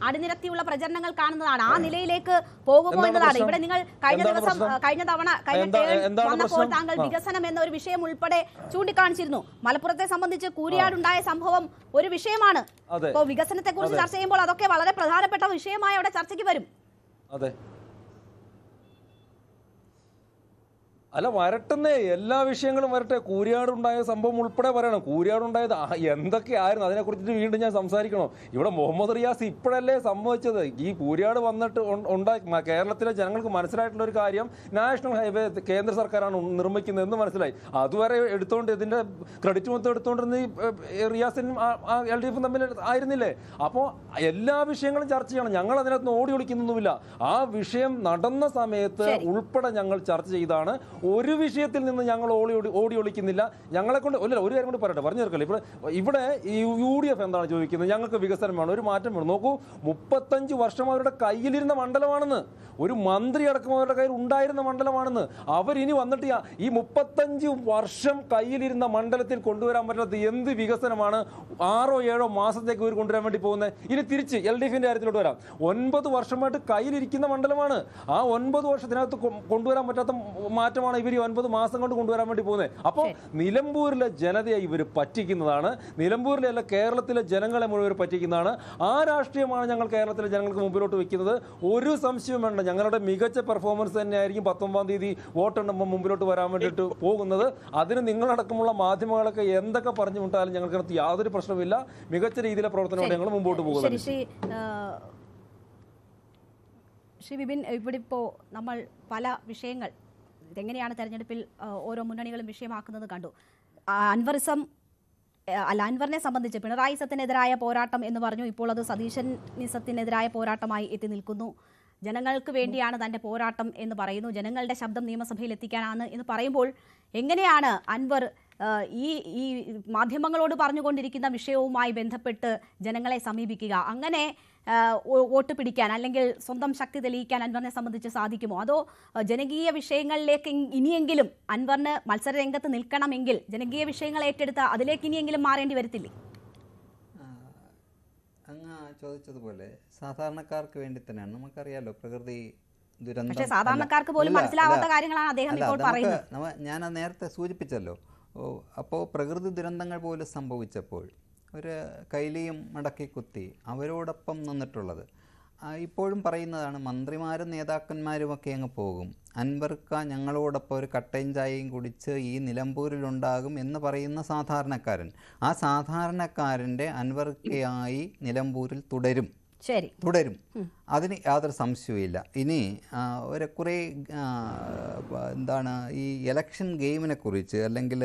അണിനിരത്തിയുള്ള പ്രചരണങ്ങൾ കാണുന്നതാണ്. ആ നിലയിലേക്ക് പോകുമോ എന്നതാണ് ഇവിടെ നിങ്ങൾ കഴിഞ്ഞ തവണ വന്നപ്പോൾ താങ്കൾ വികസനം എന്ന ഒരു വിഷയം ഉൾപ്പെടെ ചൂണ്ടിക്കാണിച്ചിരുന്നു. മലപ്പുറത്തെ സംബന്ധിച്ച് കൂരിയാടുണ്ടായ സംഭവം ഒരു വിഷയമാണ്. അപ്പോൾ വികസനത്തെ കുറിച്ച് ചർച്ച ചെയ്യുമ്പോൾ അതൊക്കെ വളരെ പ്രധാനപ്പെട്ട വിഷയമായി അവിടെ ചർച്ചയ്ക്ക് വരും. അതെ, അല്ല വരട്ടെന്നേ, എല്ലാ വിഷയങ്ങളും വരട്ടെ. കൂരിയാടുണ്ടായ സംഭവം ഉൾപ്പെടെ പറയണം. കൂരിയാടുണ്ടായത് എന്തൊക്കെയായിരുന്നു അതിനെക്കുറിച്ചിട്ട് വീണ്ടും ഞാൻ സംസാരിക്കണോ? ഇവിടെ മുഹമ്മദ് റിയാസ് ഇപ്പോഴല്ലേ സംഭവിച്ചത്. ഈ കൂരിയാട് വന്നിട്ട് കേരളത്തിലെ ജനങ്ങൾക്ക് മനസ്സിലായിട്ടുള്ള ഒരു കാര്യം, നാഷണൽ ഹൈവേ കേന്ദ്ര സർക്കാരാണ് നിർമ്മിക്കുന്നതെന്ന് മനസ്സിലായി. അതുവരെ എടുത്തുകൊണ്ട് ഇതിൻ്റെ ക്രെഡിറ്റ് മൊത്തം എടുത്തുകൊണ്ടിരുന്ന ഈ റിയാസിനും LDF തമ്മിൽ ആയിരുന്നില്ലേ? അപ്പോൾ എല്ലാ വിഷയങ്ങളും ചർച്ച ചെയ്യണം. ഞങ്ങൾ അതിനകത്ത് ഓടി ഒളിക്കുന്നൊന്നുമില്ല. ആ വിഷയം നടന്ന സമയത്ത് ഉൾപ്പെടെ ഞങ്ങൾ ചർച്ച ചെയ്താണ് ഒരു വിഷയത്തിൽ നിന്ന് ഞങ്ങൾ ഓടി ഒളിക്കുന്നില്ല. ഞങ്ങളെ കൊണ്ട് ഒരു കാര്യം കൊണ്ട് പറയട്ടെ, പറഞ്ഞു തീർക്കല്ലേ. ഇവിടെ ഈ UDF എന്താണ് ചോദിക്കുന്നത്? ഞങ്ങൾക്ക് വികസനം വേണം, ഒരു മാറ്റം വേണം. നോക്കൂ, 35 വർഷം അവരുടെ കയ്യിലിരുന്ന മണ്ഡലമാണെന്ന്, ഒരു മന്ത്രി അടക്കം അവരുടെ കയ്യിൽ ഉണ്ടായിരുന്ന മണ്ഡലമാണെന്ന്. അവരിനി വന്നിട്ട് ഈ 35 വർഷം കയ്യിലിരുന്ന മണ്ഡലത്തിൽ കൊണ്ടുവരാൻ പറ്റാത്ത എന്ത് വികസനമാണ് 6-7 മാസത്തേക്ക് ഇവർ കൊണ്ടുവരാൻ വേണ്ടി പോകുന്നത്? ഇനി തിരിച്ച് LDFന്റെ കാര്യത്തിലോട്ട് വരാം. 9 വർഷമായിട്ട് കയ്യിലിരിക്കുന്ന മണ്ഡലമാണ്. ആ 9 വർഷത്തിനകത്ത് കൊണ്ടുവരാൻ പറ്റാത്ത മാറ്റമാണ് ഇവർ 9 മാസം കൊണ്ട് കൊണ്ടുവരാൻ വേണ്ടി പോകുന്നത്. അപ്പോൾ നിലമ്പൂരിലെ ജനതയെ ഇവർ പറ്റിക്കുന്നതാണ്, നിലമ്പൂരിലെ അല്ല കേരളത്തിലെ ജനങ്ങളെ മുഴുവൻ പറ്റിക്കുന്നതാണ്. ആ രാഷ്ട്രീയമാണ് ഞങ്ങൾ കേരളത്തിലെ ജനങ്ങൾക്ക് മുമ്പിലോട്ട് വെക്കുന്നത്. ഒരു സംശയവും വേണ്ട, ഞങ്ങളുടെ മികച്ച പെർഫോമൻസ് തന്നെയായിരിക്കും 19-ാം തീയതി വോട്ടെണ്ണുമ്പോൾ മുമ്പിലോട്ട് വരാൻ വേണ്ടിയിട്ട് പോകുന്നത്. അതിന് നിങ്ങളടക്കമുള്ള മാധ്യമങ്ങളൊക്കെ എന്തൊക്കെ പറഞ്ഞു വിട്ടാലും ഞങ്ങൾക്ക് യാതൊരു പ്രശ്നമില്ല. മികച്ച രീതിയിലെ പ്രവർത്തനമാണ് ഞങ്ങൾ മുമ്പോട്ട് പോകുന്നത്. ശ്രീ വിപിൻ, ഇവിടെ ഇപ്പോൾ നമ്മൾ പല വിഷയങ്ങൾ ഇതെങ്ങനെയാണ് തെരഞ്ഞെടുപ്പിൽ ഓരോ മുന്നണികളും വിഷയമാക്കുന്നത് കണ്ടു. അൻവറിനെ സംബന്ധിച്ച് പിണറായിസത്തിനെതിരായ പോരാട്ടം എന്ന് പറഞ്ഞു, ഇപ്പോൾ അത് സതീശനിസത്തിനെതിരായ പോരാട്ടമായി എത്തി നിൽക്കുന്നു. ജനങ്ങൾക്ക് വേണ്ടിയാണ് തൻ്റെ പോരാട്ടം എന്ന് പറയുന്നു, ജനങ്ങളുടെ ശബ്ദം നിയമസഭയിൽ എത്തിക്കാനാണ് എന്ന് പറയുമ്പോൾ എങ്ങനെയാണ് അൻവർ ഈ മാധ്യമങ്ങളോട് പറഞ്ഞുകൊണ്ടിരിക്കുന്ന വിഷയവുമായി ബന്ധപ്പെട്ട് ജനങ്ങളെ സമീപിക്കുക? അങ്ങനെ വോട്ട് പിടിക്കാൻ അല്ലെങ്കിൽ സ്വന്തം ശക്തി തെളിയിക്കാൻ അൻവറിനെ സംബന്ധിച്ച് സാധിക്കുമോ? അതോ ജനകീയ വിഷയങ്ങളിലേക്ക് ഇനിയെങ്കിലും അൻവറിന് മത്സര രംഗത്ത് നിൽക്കണമെങ്കിൽ ജനകീയ വിഷയങ്ങൾ ഏറ്റെടുത്ത് അതിലേക്ക് ഇനിയെങ്കിലും മാറേണ്ടി വരത്തില്ലേ? അങ്ങ് ചോദിച്ചതുപോലെ സാധാരണക്കാർക്ക് വേണ്ടി തന്നെയാണ്. നമുക്കറിയാലോ, പ്രകൃതി ദുരന്തം. പക്ഷേ സാധാരണക്കാർക്ക് പോലും മനസ്സിലാവാത്ത കാര്യങ്ങളാണ് അദ്ദേഹം ഇപ്പോൾ പറയുന്നത്. ഞാൻ നേരത്തെ സൂചിപ്പിച്ചല്ലോ. അപ്പോൾ പ്രകൃതി ദുരന്തങ്ങൾ പോലും സംഭവിച്ചപ്പോൾ ഒരു കൈലിയും മടക്കി കുത്തി അവരോടൊപ്പം നിന്നിട്ടുള്ളത്. ഇപ്പോഴും പറയുന്നതാണ്, മന്ത്രിമാരും നേതാക്കന്മാരുമൊക്കെ അങ്ങ് പോകും, അൻവർക്ക ഞങ്ങളോടൊപ്പം ഒരു കട്ടയും ചായയും കുടിച്ച് ഈ നിലമ്പൂരിലുണ്ടാകും എന്ന് പറയുന്ന സാധാരണക്കാരൻ. ആ സാധാരണക്കാരൻ്റെ അൻവർക്കയായി നിലമ്പൂരിൽ തുടരും. അതിന് യാതൊരു സംശയവുമില്ല. ഇനി കുറേ എന്താണ് ഈ ഇലക്ഷൻ ഗെയിമിനെ കുറിച്ച് അല്ലെങ്കിൽ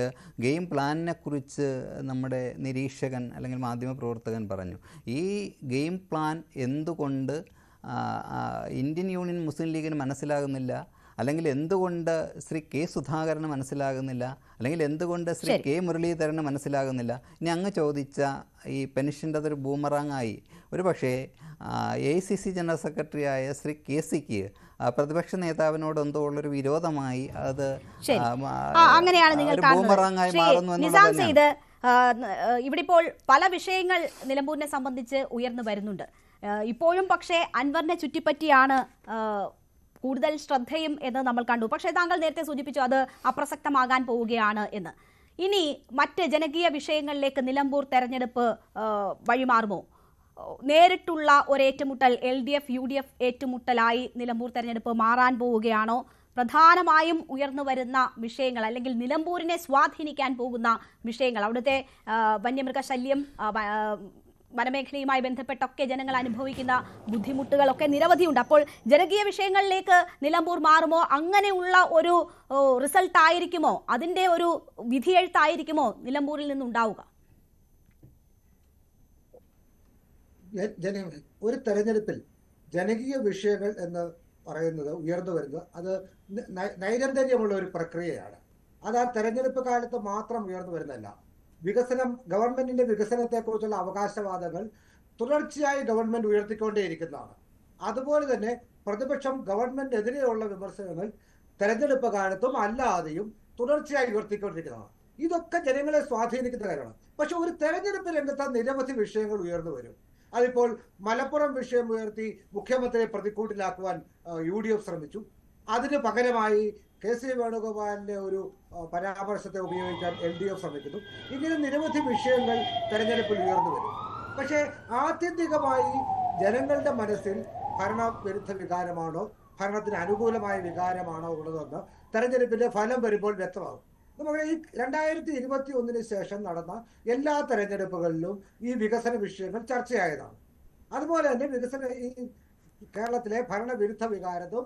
ഗെയിം പ്ലാനിനെ കുറിച്ച് നമ്മുടെ നിരീക്ഷകൻ അല്ലെങ്കിൽ മാധ്യമപ്രവർത്തകൻ പറഞ്ഞു. ഈ ഗെയിം പ്ലാൻ എന്തുകൊണ്ട് ഇന്ത്യൻ യൂണിയൻ മുസ്ലിം ലീഗിന് മനസ്സിലാകുന്നില്ല, അല്ലെങ്കിൽ എന്തുകൊണ്ട് ശ്രീ കെ സുധാകരന് മനസ്സിലാകുന്നില്ല, അല്ലെങ്കിൽ എന്തുകൊണ്ട് ശ്രീ കെ മുരളീധരന് മനസ്സിലാകുന്നില്ല? ഇനി അങ്ങ് ചോദിച്ച ഈ പെൻഷൻ്റെ അതൊരു ബൂമറാങ്ങായി ഒരു പക്ഷേ AICC ജനറൽ സെക്രട്ടറിയായ ശ്രീ KCക്ക് പ്രതിപക്ഷ നേതാവിനോട് എന്തോ ഉള്ളൊരു വിരോധമായി അത് ബൂമറാങ്ങായി മാറുന്നു എന്നുള്ളത്. ഇവിടെ ഇപ്പോൾ പല വിഷയങ്ങൾ നിലമ്പൂരിനെ സംബന്ധിച്ച് ഉയർന്നു വരുന്നുണ്ട്. ഇപ്പോഴും പക്ഷേ അൻവറിനെ ചുറ്റിപ്പറ്റിയാണ് കൂടുതൽ ശ്രദ്ധയും എന്ന് നമ്മൾ കണ്ടു. പക്ഷേ താങ്കൾ നേരത്തെ സൂചിപ്പിച്ചു അത് അപ്രസക്തമാകാൻ പോവുകയാണ് എന്ന്. ഇനി മറ്റ് ജനകീയ വിഷയങ്ങളിലേക്ക് നിലമ്പൂർ തെരഞ്ഞെടുപ്പ് വഴിമാറുമോ? നേരിട്ടുള്ള ഒരു ഏറ്റുമുട്ടൽ LDF UDF ഏറ്റുമുട്ടലായി നിലമ്പൂർ തെരഞ്ഞെടുപ്പ് മാറാൻ പോവുകയാണോ? പ്രധാനമായും ഉയർന്നു വരുന്ന വിഷയങ്ങൾ അല്ലെങ്കിൽ നിലമ്പൂരിനെ സ്വാധീനിക്കാൻ പോകുന്ന വിഷയങ്ങൾ, അവിടുത്തെ വന്യമൃഗശല്യം, വനമേഖലയുമായി ബന്ധപ്പെട്ടൊക്കെ ജനങ്ങൾ അനുഭവിക്കുന്ന ബുദ്ധിമുട്ടുകളൊക്കെ നിരവധിയുണ്ട്. അപ്പോൾ ജനകീയ വിഷയങ്ങളിലേക്ക് നിലമ്പൂർ മാറുമോ? അങ്ങനെയുള്ള ഒരു റിസൾട്ട് ആയിരിക്കുമോ, അതിൻ്റെ ഒരു വിധിയെഴുത്തായിരിക്കുമോ നിലമ്പൂരിൽ നിന്നുണ്ടാവുക? ഒരു തെരഞ്ഞെടുപ്പിൽ ജനകീയ വിഷയങ്ങൾ എന്ന് പറയുന്നത് ഉയർന്നു വരുന്നത് അത് നൈരന്തര്യമുള്ള ഒരു പ്രക്രിയയാണ്. അത് ആ തെരഞ്ഞെടുപ്പ് കാലത്ത് മാത്രം ഉയർന്നു വരുന്നതല്ല. വികസനം, ഗവൺമെന്റിന്റെ വികസനത്തെക്കുറിച്ചുള്ള അവകാശവാദങ്ങൾ തുടർച്ചയായി ഗവൺമെന്റ് ഉയർത്തിക്കൊണ്ടേയിരിക്കുന്നതാണ്. അതുപോലെ തന്നെ പ്രതിപക്ഷം ഗവൺമെന്റിനെതിരെയുള്ള വിമർശനങ്ങൾ തെരഞ്ഞെടുപ്പ് കാലത്തും അല്ലാതെയും തുടർച്ചയായി ഉയർത്തിക്കൊണ്ടിരിക്കുന്നതാണ്. ഇതൊക്കെ ജനങ്ങളെ സ്വാധീനിക്കുന്ന കാര്യമാണ്. പക്ഷെ ഒരു തെരഞ്ഞെടുപ്പ് രംഗത്ത് നിരവധി വിഷയങ്ങൾ ഉയർന്നു വരും. അതിപ്പോൾ മലപ്പുറം വിഷയം ഉയർത്തി മുഖ്യമന്ത്രിയെ പ്രതിക്കൂട്ടിലാക്കുവാൻ UDF ശ്രമിച്ചു. അതിന് പകരമായി KC വേണുഗോപാലിന്റെ ഒരു പരാമർശത്തെ ഉപയോഗിക്കാൻ LDF ശ്രമിക്കുന്നു. ഇങ്ങനെ നിരവധി വിഷയങ്ങൾ തെരഞ്ഞെടുപ്പിൽ ഉയർന്നു വരും. പക്ഷേ ആത്യന്തികമായി ജനങ്ങളുടെ മനസ്സിൽ ഭരണവിരുദ്ധ വികാരമാണോ ഭരണത്തിന് അനുകൂലമായ വികാരമാണോ ഉള്ളതെന്ന് തെരഞ്ഞെടുപ്പിന്റെ ഫലം വരുമ്പോൾ വ്യക്തമാകും. നമ്മുടെ ഈ 2021 ശേഷം നടന്ന എല്ലാ തെരഞ്ഞെടുപ്പുകളിലും ഈ വികസന വിഷയങ്ങൾ ചർച്ചയായതാണ്. അതുപോലെ തന്നെ ഈ കേരളത്തിലെ ഭരണവിരുദ്ധ വികാരവും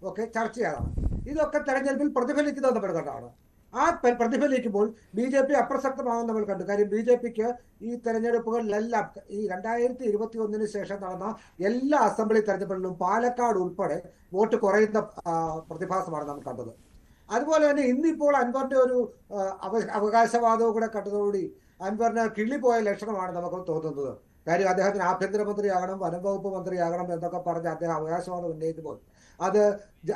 ഒക്കെ ചർച്ചയാകാം. ഇതൊക്കെ തെരഞ്ഞെടുപ്പിൽ പ്രതിഫലിക്കുന്നത് നമ്മൾ കണ്ടാണ്. ആ പ്രതിഫലിക്കുമ്പോൾ BJP അപ്രസക്തമാകും നമ്മൾ കണ്ടു. കാര്യം BJPക്ക് ഈ തെരഞ്ഞെടുപ്പുകളിലെല്ലാം ഈ 2021 ശേഷം നടന്ന എല്ലാ അസംബ്ലി തെരഞ്ഞെടുപ്പുകളിലും പാലക്കാട് ഉൾപ്പെടെ വോട്ട് കുറയുന്ന പ്രതിഭാസമാണ് നമ്മൾ കണ്ടത്. അതുപോലെ തന്നെ ഇന്നിപ്പോൾ അൻവറിന്റെ ഒരു അവകാശവാദവും കൂടെ കണ്ടതോടുകൂടി അൻവറിന് കിള്ളിപ്പോയ ലക്ഷണമാണ് നമുക്ക് തോന്നുന്നത്. കാര്യം അദ്ദേഹത്തിന് ആഭ്യന്തരമന്ത്രിയാകണം, വനം വകുപ്പ് മന്ത്രിയാകണം എന്നൊക്കെ പറഞ്ഞ് അദ്ദേഹം അവകാശവാദം ഉന്നയിക്കുമ്പോൾ അത്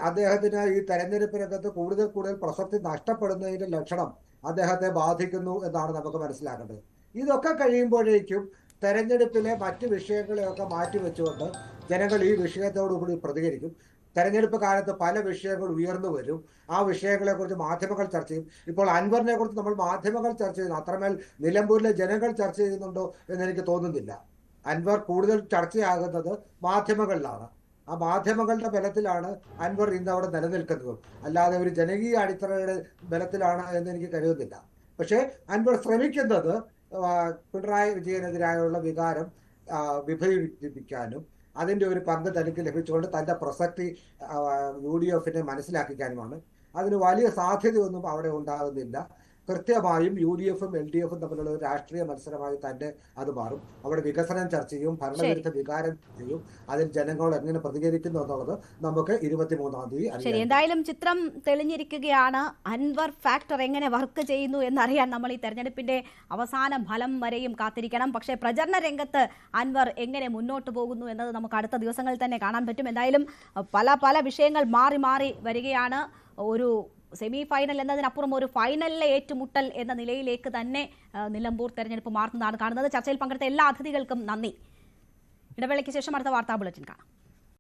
അദ്ദേഹത്തിന് ഈ തെരഞ്ഞെടുപ്പ് രംഗത്ത് കൂടുതൽ പ്രസക്തി നഷ്ടപ്പെടുന്നതിന്റെ ലക്ഷണം അദ്ദേഹത്തെ ബാധിക്കുന്നു എന്നാണ് നമുക്ക് മനസ്സിലാക്കേണ്ടത്. ഇതൊക്കെ കഴിയുമ്പോഴേക്കും തെരഞ്ഞെടുപ്പിലെ മറ്റ് വിഷയങ്ങളെയൊക്കെ മാറ്റിവെച്ചുകൊണ്ട് ജനങ്ങൾ ഈ വിഷയത്തോടുകൂടി പ്രതികരിക്കും. തെരഞ്ഞെടുപ്പ് കാലത്ത് പല വിഷയങ്ങൾ ഉയർന്നു വരും. ആ വിഷയങ്ങളെക്കുറിച്ച് മാധ്യമങ്ങൾ ചർച്ച ചെയ്യും. ഇപ്പോൾ അൻവറിനെ കുറിച്ച് നമ്മൾ മാധ്യമങ്ങൾ ചർച്ച ചെയ്യുന്നു, അത്രമേൽ നിലമ്പൂരിലെ ജനങ്ങൾ ചർച്ച ചെയ്യുന്നുണ്ടോ എന്ന് എനിക്ക് തോന്നുന്നില്ല. അൻവർ കൂടുതൽ ചർച്ചയാകുന്നത് മാധ്യമങ്ങളിലാണ്. ആ മാധ്യമങ്ങളുടെ ബലത്തിലാണ് അൻവർ ഇന്ന് അവിടെ നിലനിൽക്കുന്നത്, അല്ലാതെ ഒരു ജനകീയ അടിത്തറയുടെ ബലത്തിലാണ് എന്ന് എനിക്ക് കരുതുന്നില്ല. പക്ഷേ അൻവർ ശ്രമിക്കുന്നത് പിണറായി വിജയനെതിരായുള്ള വികാരം വിഭജിപ്പിക്കാനും അതിൻ്റെ ഒരു പങ്ക് തനിക്ക് ലഭിച്ചുകൊണ്ട് തൻ്റെ പ്രസക്തി UDF-നെ മനസ്സിലാക്കിക്കാനുമാണ്. അതിന് വലിയ സാധ്യതയൊന്നും അവിടെ ഉണ്ടാകുന്നില്ല. കൃത്യമായും UDF-ഉം LDF-ഉം തമ്മിലുള്ള ഒരു രാഷ്ട്രീയ മത്സരമായി തന്നെ അത് മാറും. അവിടെ വികസനം ചർച്ച ചെയ്യും, ഭരണവിരുദ്ധ വികാരം ചെയ്യും. അതിൽ ജനങ്ങൾ എങ്ങനെ പ്രതികരിക്കുന്നു എന്നുള്ളത് നമുക്ക് 23-ാം തീയതി ശരി. എന്തായാലും ചിത്രം തെളിഞ്ഞിരിക്കുകയാണ്. അൻവർ ഫാക്ടർ എങ്ങനെ വർക്ക് ചെയ്യുന്നു എന്നറിയാൻ നമ്മൾ ഈ തെരഞ്ഞെടുപ്പിന്റെ അവസാന ഫലം വരെയും കാത്തിരിക്കണം. പക്ഷേ പ്രചരണ രംഗത്ത് അൻവർ എങ്ങനെ മുന്നോട്ട് പോകുന്നു എന്നത് നമുക്ക് അടുത്ത ദിവസങ്ങളിൽ തന്നെ കാണാൻ പറ്റും. എന്തായാലും പല വിഷയങ്ങൾ മാറി മാറി വരികയാണ്. ഒരു സെമി ഫൈനൽ എന്നതിനപ്പുറം ഒരു ഫൈനലിലെ ഏറ്റുമുട്ടൽ എന്ന നിലയിലേക്ക് തന്നെ നിലമ്പൂർ തെരഞ്ഞെടുപ്പ് മാറുന്നതാണ് കാണുന്നത്. ചർച്ചയിൽ പങ്കെടുത്ത എല്ലാ അതിഥികൾക്കും നന്ദി. ഇടവേളയ്ക്ക് ശേഷം അടുത്ത വാർത്താ ബുള്ളറ്റിൻ കാണാം.